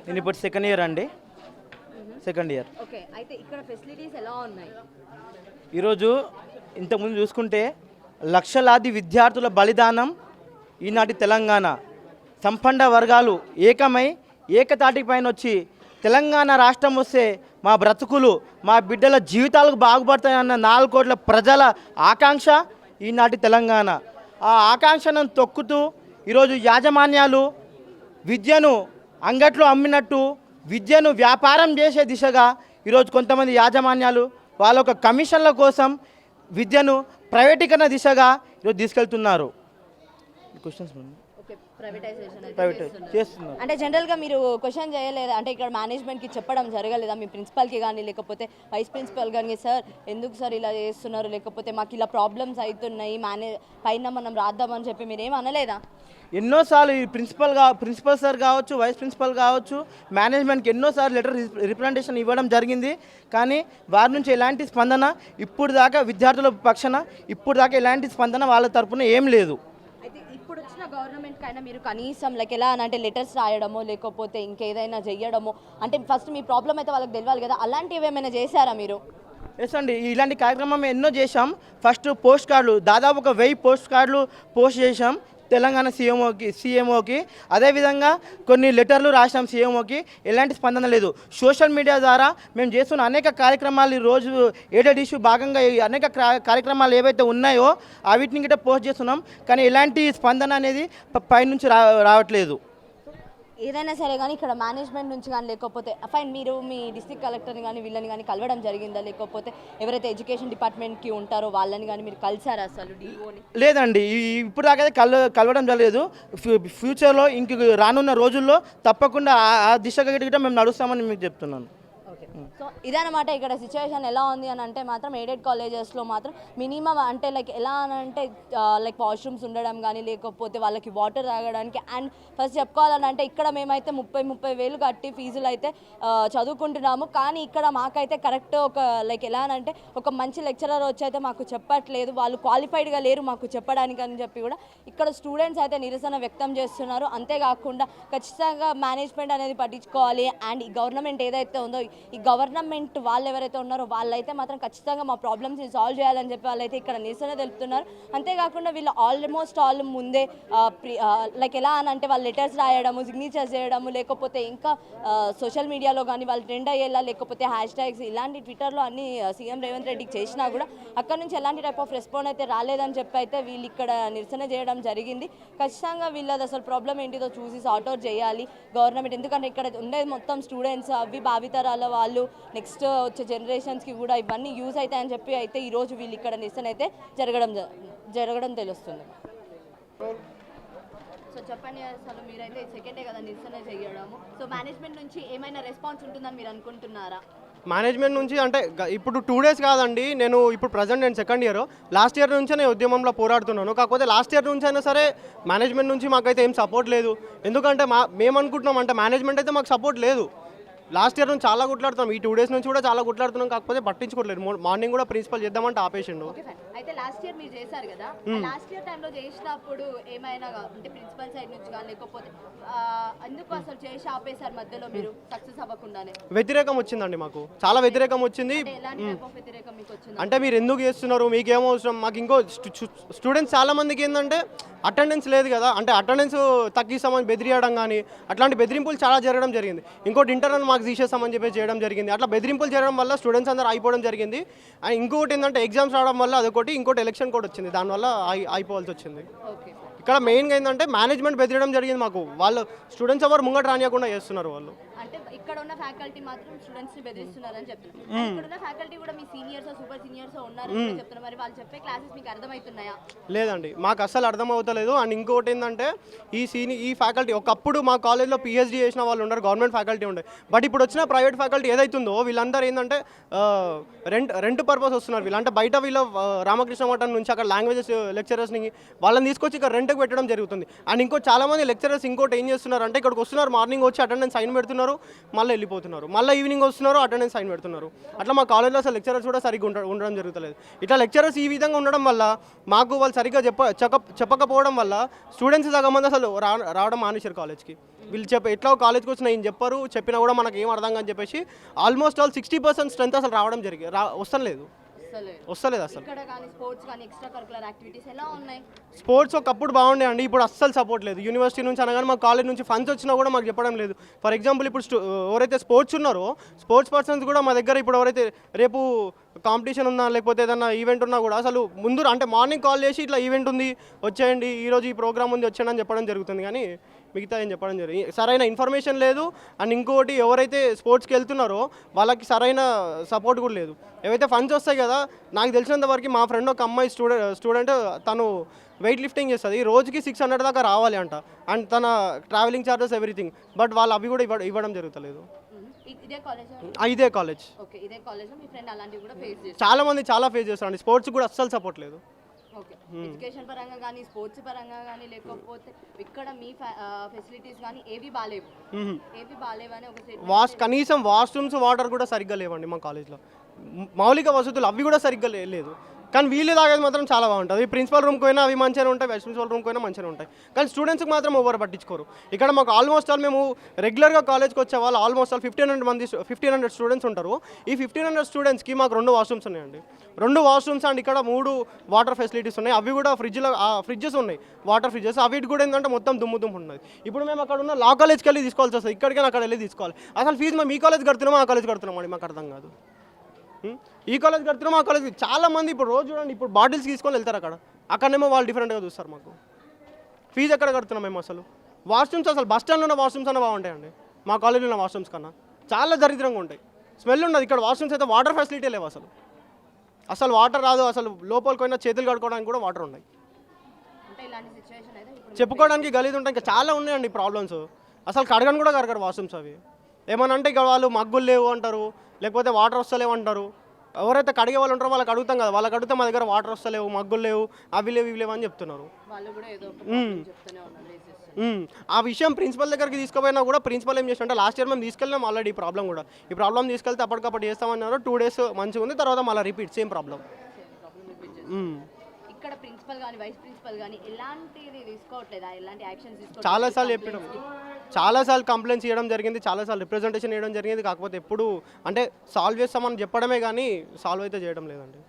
నేను ఇప్పుడు సెకండ్ ఇయర్ అండి. Second year. ఓకే. అయితే ఇక్కడ ఫెసిలిటీస్ ఎలా ఉన్నాయి? ఈరోజు ఇంతకుముందు చూసుకుంటే లక్షలాది విద్యార్థుల బలిదానం ఈనాటి తెలంగాణ. సంపన్న వర్గాలు ఏకమై ఏకతాటి పైన వచ్చి తెలంగాణ రాష్ట్రం వస్తే మా బ్రతుకులు, మా బిడ్డల జీవితాలకు బాగుపడతాయన్న 4 కోట్ల ప్రజల ఆకాంక్ష ఈనాటి తెలంగాణ. ఆ ఆకాంక్షను తొక్కుతూ ఈరోజు యాజమాన్యాలు విద్యను అంగట్లో అమ్మినట్టు విద్యను వ్యాపారం చేసే దిశగా ఈరోజు కొంతమంది యాజమాన్యాలు వాళ్ళ ఒక కమిషన్ల కోసం విద్యను ప్రైవేటీకరణ దిశగా ఈరోజు తీసుకెళ్తున్నారు. క్వశ్చన్స్. ప్రైవేటైజేషన్ ప్రైవేట్ చేస్తున్నారు. అంటే జనరల్గా మీరు క్వశ్చన్ చేయలేదా, అంటే ఇక్కడ మేనేజ్మెంట్కి చెప్పడం జరగలేదా మీ ప్రిన్సిపల్కి కానీ లేకపోతే వైస్ ప్రిన్సిపల్ కానీ, సార్ ఎందుకు సార్ ఇలా చేస్తున్నారు, లేకపోతే మాకు ఇలా ప్రాబ్లమ్స్ అవుతున్నాయి పైన మనం రాద్దామని చెప్పి మీరు ఏం అనలేదా? ఎన్నోసార్లు ఈ ప్రిన్సిపల్ సార్ కావచ్చు, వైస్ ప్రిన్సిపల్ కావచ్చు, మేనేజ్మెంట్కి ఎన్నోసార్లు లెటర్ రిప్రజెంటేషన్ ఇవ్వడం జరిగింది. కానీ వారి నుంచి ఎలాంటి స్పందన ఇప్పుడు దాకా విద్యార్థుల పక్షాన ఇప్పుడు దాకా ఎలాంటి స్పందన వాళ్ళ తరపున ఏం లేదు. అయితే ఇప్పుడు వచ్చిన గవర్నమెంట్ కైనా మీరు కనీసం లైక్ ఎలా అని అంటే లెటర్స్ రాయడమో లేకపోతే ఇంకేదైనా చెయ్యడమో, అంటే ఫస్ట్ మీ ప్రాబ్లం అయితే వాళ్ళకి తెలియాలి కదా, అలాంటివి ఏమైనా చేశారా మీరు? ఎస్ అండి, ఇలాంటి కార్యక్రమం ఎన్నో చేశాం. ఫస్ట్ పోస్ట్ కార్డులు దాదాపు ఒక 1000 పోస్ట్ కార్డులు పోస్ట్ చేశాం తెలంగాణ సీఎంఓకి. అదేవిధంగా కొన్ని లెటర్లు రాసాం సీఎంఓకి, ఎలాంటి స్పందన లేదు. సోషల్ మీడియా ద్వారా మేము చేస్తున్న అనేక కార్యక్రమాలు ఈరోజు ఎయిడెడ్ ఇష్యూ భాగంగా అనేక కార్యక్రమాలు ఏవైతే ఉన్నాయో వీటిని గిట్ట పోస్ట్ చేస్తున్నాం. కానీ ఎలాంటి స్పందన అనేది పైనుంచి రావట్లేదు. ఏదైనా సరే కానీ ఇక్కడ మేనేజ్మెంట్ నుంచి కానీ లేకపోతే ఫైన్ మీరు మీ డిస్ట్రిక్ట్ కలెక్టర్ని కానీ వీళ్ళని కానీ కలవడం జరిగిందా, లేకపోతే ఎవరైతే ఎడ్యుకేషన్ డిపార్ట్మెంట్కి ఉంటారో వాళ్ళని కానీ మీరు కలిసారా అసలు డిఓని? లేదండి, ఇప్పుడు దాకా కలవడం జరగలేదు. ఫ్యూచర్లో ఇంక రానున్న రోజుల్లో తప్పకుండా ఆ దిశగా గిట్ట మేము నడుస్తామని మీకు చెప్తున్నాను. సో ఇదన్నమాట ఇక్కడ సిచ్యువేషన్ ఎలా ఉంది అని అంటే మాత్రం ఎయిడెడ్ కాలేజెస్లో మాత్రం మినిమం అంటే లైక్ ఎలా అని అంటే లైక్ వాష్రూమ్స్ ఉండడం కానీ లేకపోతే వాళ్ళకి వాటర్ తాగడానికి. అండ్ ఫస్ట్ చెప్పుకోవాలని అంటే ఇక్కడ మేమైతే 30 వేలు కట్టి ఫీజులు అయితే చదువుకుంటున్నాము. కానీ ఇక్కడ మాకైతే కరెక్ట్ ఒక లైక్ ఎలా అని అంటే ఒక మంచి లెక్చరర్ వచ్చి అయితే మాకు చెప్పట్లేదు, వాళ్ళు క్వాలిఫైడ్గా లేరు మాకు చెప్పడానికి అని చెప్పి కూడా ఇక్కడ స్టూడెంట్స్ అయితే నిరసన వ్యక్తం చేస్తున్నారు. అంతేకాకుండా ఖచ్చితంగా మేనేజ్మెంట్ అనేది పట్టించుకోవాలి. అండ్ ఈ గవర్నమెంట్ ఏదైతే ఉందో ఈ గవర్నమెంట్ వాళ్ళు ఎవరైతే ఉన్నారో వాళ్ళైతే మాత్రం ఖచ్చితంగా మా ప్రాబ్లమ్స్ని సాల్వ్ చేయాలని చెప్పి వాళ్ళైతే ఇక్కడ నిరసన తెలుపుతున్నారు. అంతేకాకుండా వీళ్ళు ఆల్మోస్ట్ ఆల్ ముందే లైక్ ఎలా అని అంటే వాళ్ళు లెటర్స్ రాయడము, సిగ్నేచర్స్ చేయడము, లేకపోతే ఇంకా సోషల్ మీడియాలో కానీ వాళ్ళు ట్రెండ్ అయ్యేలా లేకపోతే #, ఇలాంటి ట్విట్టర్లో అన్ని సీఎం రేవంత్ రెడ్డికి చేసినా కూడా అక్కడ నుంచి ఎలాంటి టైప్ ఆఫ్ రెస్పాండ్ అయితే రాలేదని చెప్పి అయితే వీళ్ళు ఇక్కడ నిరసన చేయడం జరిగింది. ఖచ్చితంగా వీళ్ళది అసలు ప్రాబ్లం ఏంటిదో చూసి సార్ట్ అవుట్ చేయాలి గవర్నమెంట్. ఎందుకంటే ఇక్కడ ఉండేది మొత్తం స్టూడెంట్స్, అవి భావితరాల వాళ్ళు, నెక్స్ట్ వచ్చే జనరేషన్స్కి కూడా ఇవన్నీ యూజ్ అవుతాయని చెప్పి అయితే ఈరోజు వీళ్ళు ఇక్కడ నిరసన అయితే జరగడం తెలుస్తుంది. సో చెప్పండి అసలు మీరైతే సెకండే కదా నిరసన చేయడము, సో మేనేజ్మెంట్ నుంచి ఏమైనా రెస్పాన్స్ ఉంటుందని మీరు అనుకుంటున్నారా? మేనేజ్మెంట్ నుంచి అంటే ఇప్పుడు 2 days కాదండి, ఇప్పుడు ప్రజెంట్ నేను సెకండ్ ఇయర్, లాస్ట్ ఇయర్ నుంచే నేను ఉద్యమంలో పోరాడుతున్నాను. కాకపోతే లాస్ట్ ఇయర్ నుంచి అయినా సరే మేనేజ్మెంట్ నుంచి మాకైతే ఏం సపోర్ట్ లేదు. ఎందుకంటే మేము అనుకుంటున్నాం అంటే మేనేజ్మెంట్ అయితే మాకు సపోర్ట్ లేదు. లాస్ట్ ఇయర్ నుంచి చాలా గుట్లాడుతున్నాం, ఈ 2 days నుంచి కూడా చాలా గుట్లాడుతున్నాం, కాకపోతే పట్టించుకోవట్లేదు. మార్నింగ్ కూడా ప్రిన్సిపల్ చేద్దామంటే ఆపేసిండు. అయితే లాస్ట్ ఇయర్ మీరు చేశారు కదా, లాస్ట్ ఇయర్ టైంలో చేసినప్పుడు ఏమైనా అంటే ప్రిన్సిపల్ సైడ్ నుంచి కానీ లేకపోతే ఎందుకు అసలు చేసి ఆపేశారు మధ్యలో మీరు సక్సెస్ అవ్వకుండానే? వ్యతిరేకం వచ్చిందండి, మాకు చాలా వ్యతిరేకం వచ్చింది. అంటే మీరు ఎందుకు చేస్తున్నారు, మీకేం అవసరం, మాకు ఇంకో స్టూడెంట్స్ చాలా మందికి ఏంటంటే అటెండెన్స్ లేదు కదా, అంటే అటెండెన్స్ తగ్గిస్తామని బెదిరియడం కానీ అట్లాంటి బెదిరింపులు చాలా జరగడం జరిగింది. ఇంకోటి ఇంటర్నల్ మార్క్స్ తీసేస్తామని చెప్పి చేయడం జరిగింది. అట్లా బెదిరింపులు చేయడం వల్ల స్టూడెంట్స్ అందరూ అయిపోవడం జరిగింది. అండ్ ఇంకొకటి ఏంటంటే ఎగ్జామ్స్ రావడం వల్ల అదొకటి, ఇంకోటి ఎలక్షన్ కోడ్ వచ్చింది, దానివల్ల అయిపోవాల్సి వచ్చింది. ఇక్కడ మెయిన్గా ఏంటంటే మేనేజ్మెంట్ బెదిరడం జరిగింది మాకు. వాళ్ళు స్టూడెంట్స్ ఎవరు ముంగట రానియకుండా చేస్తున్నారు వాళ్ళు. అంటే ఇక్కడ ఉన్న ఫ్యాకల్టీ మాత్రం స్టూడెంట్స్ ని బెదిరిస్తున్నారని చెప్తున్నారు. ఇక్కడ ఉన్న ఫ్యాకల్టీ కూడా మీ సీనియర్స్ సూపర్ సీనియర్స్ ఉన్నారని చెప్తున్నారు. మరి వాళ్ళు చెప్పే క్లాసెస్ మీకు అర్థమవుతున్నాయా? లేదండి, మాకు అస్సలు అర్థం అవుతలేదు. అండ్ ఇంకోటి ఏంటంటే ఈ ఫ్యాకల్టీ ఒకప్పుడు మా కాలేజ్లో PhD చేసిన వాళ్ళు ఉన్నారు, గవర్నమెంట్ ఫ్యాకల్టీ ఉండే. బట్ ఇప్పుడు వచ్చిన ప్రైవేట్ ఫ్యాకల్టీ ఏదైతుందో వీళ్ళందరూ ఏంటంటే రెంట్ పర్పస్ వస్తున్నారు. వీళ్ళంటే బయట వీళ్ళ రామకృష్ణ మఠం నుంచి అక్కడ లాంగ్వేజెస్ లెక్చరర్స్ని వాళ్ళని తీసుకొచ్చి ఇక్కడ రెంట్కి పెట్టడం జరుగుతుంది. అండ్ ఇంకో చాలామంది లెక్చరర్స్ ఇంకోటి ఏం చేస్తున్నారు అంటే ఇక్కడికి వస్తున్నారు, మార్నింగ్ వచ్చి అటెండెన్స్ సైన్ పెడుతున్నారు, మళ్ళీ వెళ్ళిపోతున్నారు, మళ్ళీ ఈవినింగ్ వస్తున్నారు, అటెండెన్స్ సైన్ పెడుతున్నారు. అట్లా మా కాలేజ్లో అసలు లెక్చరర్స్ కూడా సరిగ్గా ఉండడం జరుగుతలేదు. ఇట్లా లెక్చరర్స్ ఈ విధంగా ఉండడం వల్ల మాకు వాళ్ళు సరిగ్గా చెప్పకపోవడం వల్ల స్టూడెంట్స్ సగం మంది అసలు రావడం మానేశారు కాలేజ్కి. వీళ్ళు ఎట్లా కాలేజ్కి వచ్చినా ఏం చెప్పారు, చెప్పినా కూడా మనకు ఏం అర్థం కాని చెప్పేసి ఆల్మోస్ట్ ఆల్ 60% స్ట్రెంత్ అసలు రావడం వస్తలేదు అసలు. స్పోర్ట్స్ ఒకప్పుడు బాగుండే అండి, ఇప్పుడు అస్సలు సపోర్ట్ లేదు. యూనివర్సిటీ నుంచి అనగానే మా కాలేజ్ నుంచి ఫండ్స్ వచ్చినా కూడా మాకు చెప్పడం లేదు. ఫర్ ఎగ్జాంపుల్ ఇప్పుడు ఎవరైతే స్పోర్ట్స్ ఉన్నారో స్పోర్ట్స్ పర్సన్స్ కూడా మా దగ్గర ఇప్పుడు ఎవరైతే రేపు కాంపిటీషన్ ఉన్నా లేకపోతే ఏదన్నా ఈవెంట్ ఉన్నా కూడా అసలు ముందు అంటే మార్నింగ్ కాల్ చేసి ఇట్లా ఈవెంట్ ఉంది వచ్చేయండి, ఈరోజు ఈ ప్రోగ్రామ్ ఉంది వచ్చేయండి అని చెప్పడం జరుగుతుంది. కానీ మిగతా ఏం చెప్పడం జరిగింది. సరైన ఇన్ఫర్మేషన్ లేదు. అండ్ ఇంకోటి ఎవరైతే స్పోర్ట్స్కి వెళ్తున్నారో వాళ్ళకి సరైన సపోర్ట్ కూడా లేదు. ఏవైతే ఫండ్స్ వస్తాయి కదా, నాకు తెలిసినంత వరకు మా ఫ్రెండ్ ఒక అమ్మాయి స్టూడెంట్ తను వెయిట్ లిఫ్టింగ్ చేస్తుంది, రోజుకి 600 దాకా రావాలి అంట. అండ్ తన ట్రావెలింగ్ ఛార్జెస్ ఎవ్రీథింగ్, బట్ వాళ్ళు అవి కూడా ఇవ్వడం జరుగుతలేదు. ఇదే కాలేజ్. ఓకే, ఇదే కాలేజ్ మీ ఫ్రెండ్ అలాంటివి కూడా ఫేస్ చేస్తారు. చాలా మంది చాలా ఫేస్ చేస్తారండి. స్పోర్ట్స్ కూడా అస్సలు సపోర్ట్ లేదు. ఓకే, ఎడ్యుకేషన్ పరంగా కానీ స్పోర్ట్స్ పరంగా కానీ లేకపోతే ఇక్కడ మీ ఫెసిలిటీస్ కానీ ఏవి బాలేవు అని ఒక స్టేట్మెంట్. కనీసం వాష్రూమ్స్ వాటర్ కూడా సరిగ్గా లేవండి మా కాలేజ్లో. మౌలిక వసతులు అవి కూడా సరిగ్గా లేదు. కానీ వీళ్ళు తాగేది మాత్రం చాలా బాగుంటుంది. ప్రిన్సిపల్ రూమ్కి పోయినా అవి మంచిగా ఉంటాయి, వైస్ ప్రిన్సిపల్ రూమ్కి పోయినా మంచిగా ఉంటాయి. కానీ స్టూడెంట్స్కి మాత్రం ఎవరు పట్టించుకోరు. ఇక్కడ మాకు ఆల్మోస్ట్ ఆల్ మేము రెగ్యులర్గా కాలేజ్కి వచ్చే వాళ్ళు ఆల్మోస్ట్ ఆల్ 1500 స్టూడెంట్స్ ఉంటారు. ఈ 1500 స్టూడెంట్స్కి మాకు 2 వాష్రూమ్స్ ఉన్నాయండి. 2 వాష్రూమ్స్ అండ్ ఇక్కడ 3 వాటర్ ఫెసిలిటీస్ ఉన్నాయి. అవి కూడా ఫ్రిడ్జెస్ ఉన్నాయి, వాటర్ ఫ్రిడ్జెస్. అవి కూడా ఏంటంటే మొత్తం దుమ్ము ఉన్నది. ఇప్పుడు మేము అక్కడ ఉన్న లా కాలేజ్కి వెళ్ళి తీసుకోవాల్సి వస్తుంది, ఇక్కడికి అక్కడ వెళ్ళి తీసుకోవాలి. అసలు ఫీజు మేము ఈ కాలేజ్ కడుతున్నామా ఆ కాలేజ్ కడుతున్నాం అండి, మాకు అర్థం కాదు. ఈ కాలేజ్ కడుతున్నాం ఆ కాలేజ్. చాలా మంది ఇప్పుడు రోజు చూడండి, ఇప్పుడు బాటిల్స్ తీసుకొని వెళ్తారు అక్కడనేమో వాళ్ళు డిఫరెంట్గా చూస్తారు. మాకు ఫీజు ఎక్కడ కడుతున్నాం మేము అసలు. వాష్రూమ్స్ అసలు బస్ స్టాండ్లో ఉన్న వాష్రూమ్స్ అన్న బాగుంటాయండి మా కాలేజీలో ఉన్న వాష్రూమ్స్ కన్నా. చాలా దరిద్రంగా ఉంటాయి, స్మెల్ ఉన్నది. ఇక్కడ వాష్రూమ్స్ అయితే వాటర్ ఫెసిలిటీ లేవు అసలు వాటర్ రాదు. అసలు లోపలికి పోయినా చేతులు కడుక్కోవడానికి కూడా వాటర్ ఉన్నాయి. చెప్పుకోవడానికి గలీజ్ ఉంటాయి, ఇంకా చాలా ఉన్నాయండి ప్రాబ్లమ్స్. అసలు కడగని కూడా కడగరు వాష్రూమ్స్. అవి ఏమన్నా అంటే ఇక్కడ వాళ్ళు మగ్గులు లేవు అంటారు, లేకపోతే వాటర్ వస్తలేవు అంటారు. ఎవరైతే కడిగే వాళ్ళు ఉంటారో వాళ్ళకి అడుగుతాం కదా, వాళ్ళకి అడిగితే మా దగ్గర వాటర్ వస్తలేవు, మగ్గులు లేవు, అవి లేవు ఇవి లేవు అని చెప్తున్నారు. ఆ విషయం ప్రిన్సిపల్ దగ్గరికి తీసుకుపోయినా కూడా ప్రిన్సిపల్ ఏం చేసినట్టే, లాస్ట్ ఇయర్ మేము తీసుకెళ్ళినాం ఆల్రెడీ. ఈ ప్రాబ్లం తీసుకెళ్తే అప్పటికప్పుడు చేస్తామన్నారు. 2 days మంచిగా ఉంది, తర్వాత మళ్ళీ రిపీట్ సేమ్ ప్రాబ్లం. ఇక్కడ ప్రిన్సిపల్ కానీ వైస్ ప్రిన్సిపల్ కానీ ఎలాంటిది తీసుకోవట్లేదా, ఎలాంటి యాక్షన్స్ తీసుకోవట్లేదు? చాలాసార్లు చెప్పినాం, చాలాసార్లు కంప్లైంట్స్ చేయడం జరిగింది, చాలాసార్లు రిప్రజెంటేషన్ చేయడం జరిగింది. కాకపోతే ఎప్పుడు అంటే సాల్వ్ చేస్తామని చెప్పడమే కానీ సాల్వ్ అయితే చేయడం లేదండి.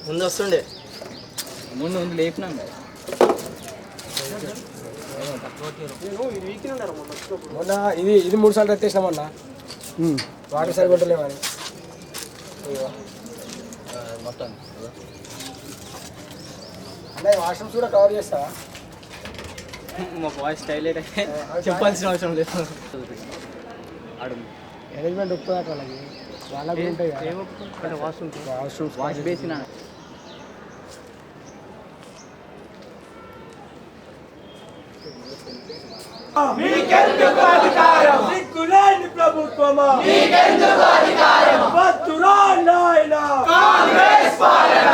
ముందు వస్తుండే ముందు లేపినా మొన్న ఇది 3 సార్లు ఎత్తేసినాం అన్న, వాటర్ సరిగ్గా ఉంటలేమని. మొత్తం అన్న వాష్రూమ్స్ కూడా కవర్ చేస్తావా? మా వాయిస్ స్టైల్ చెప్పాల్సిన అవసరం లేదు. మేనేజ్మెంట్ ఒప్పుకోదా వాళ్ళకి ఉంటాయి కదా వాష్రూమ్స్ వాష్ బేసిన్. మీకెందుకు అధికారం? సిగ్గులేని ప్రభుత్వమా? మీకెందుకు అధికారం? వద్దురా నాయనా కాంగ్రెస్ పాలన.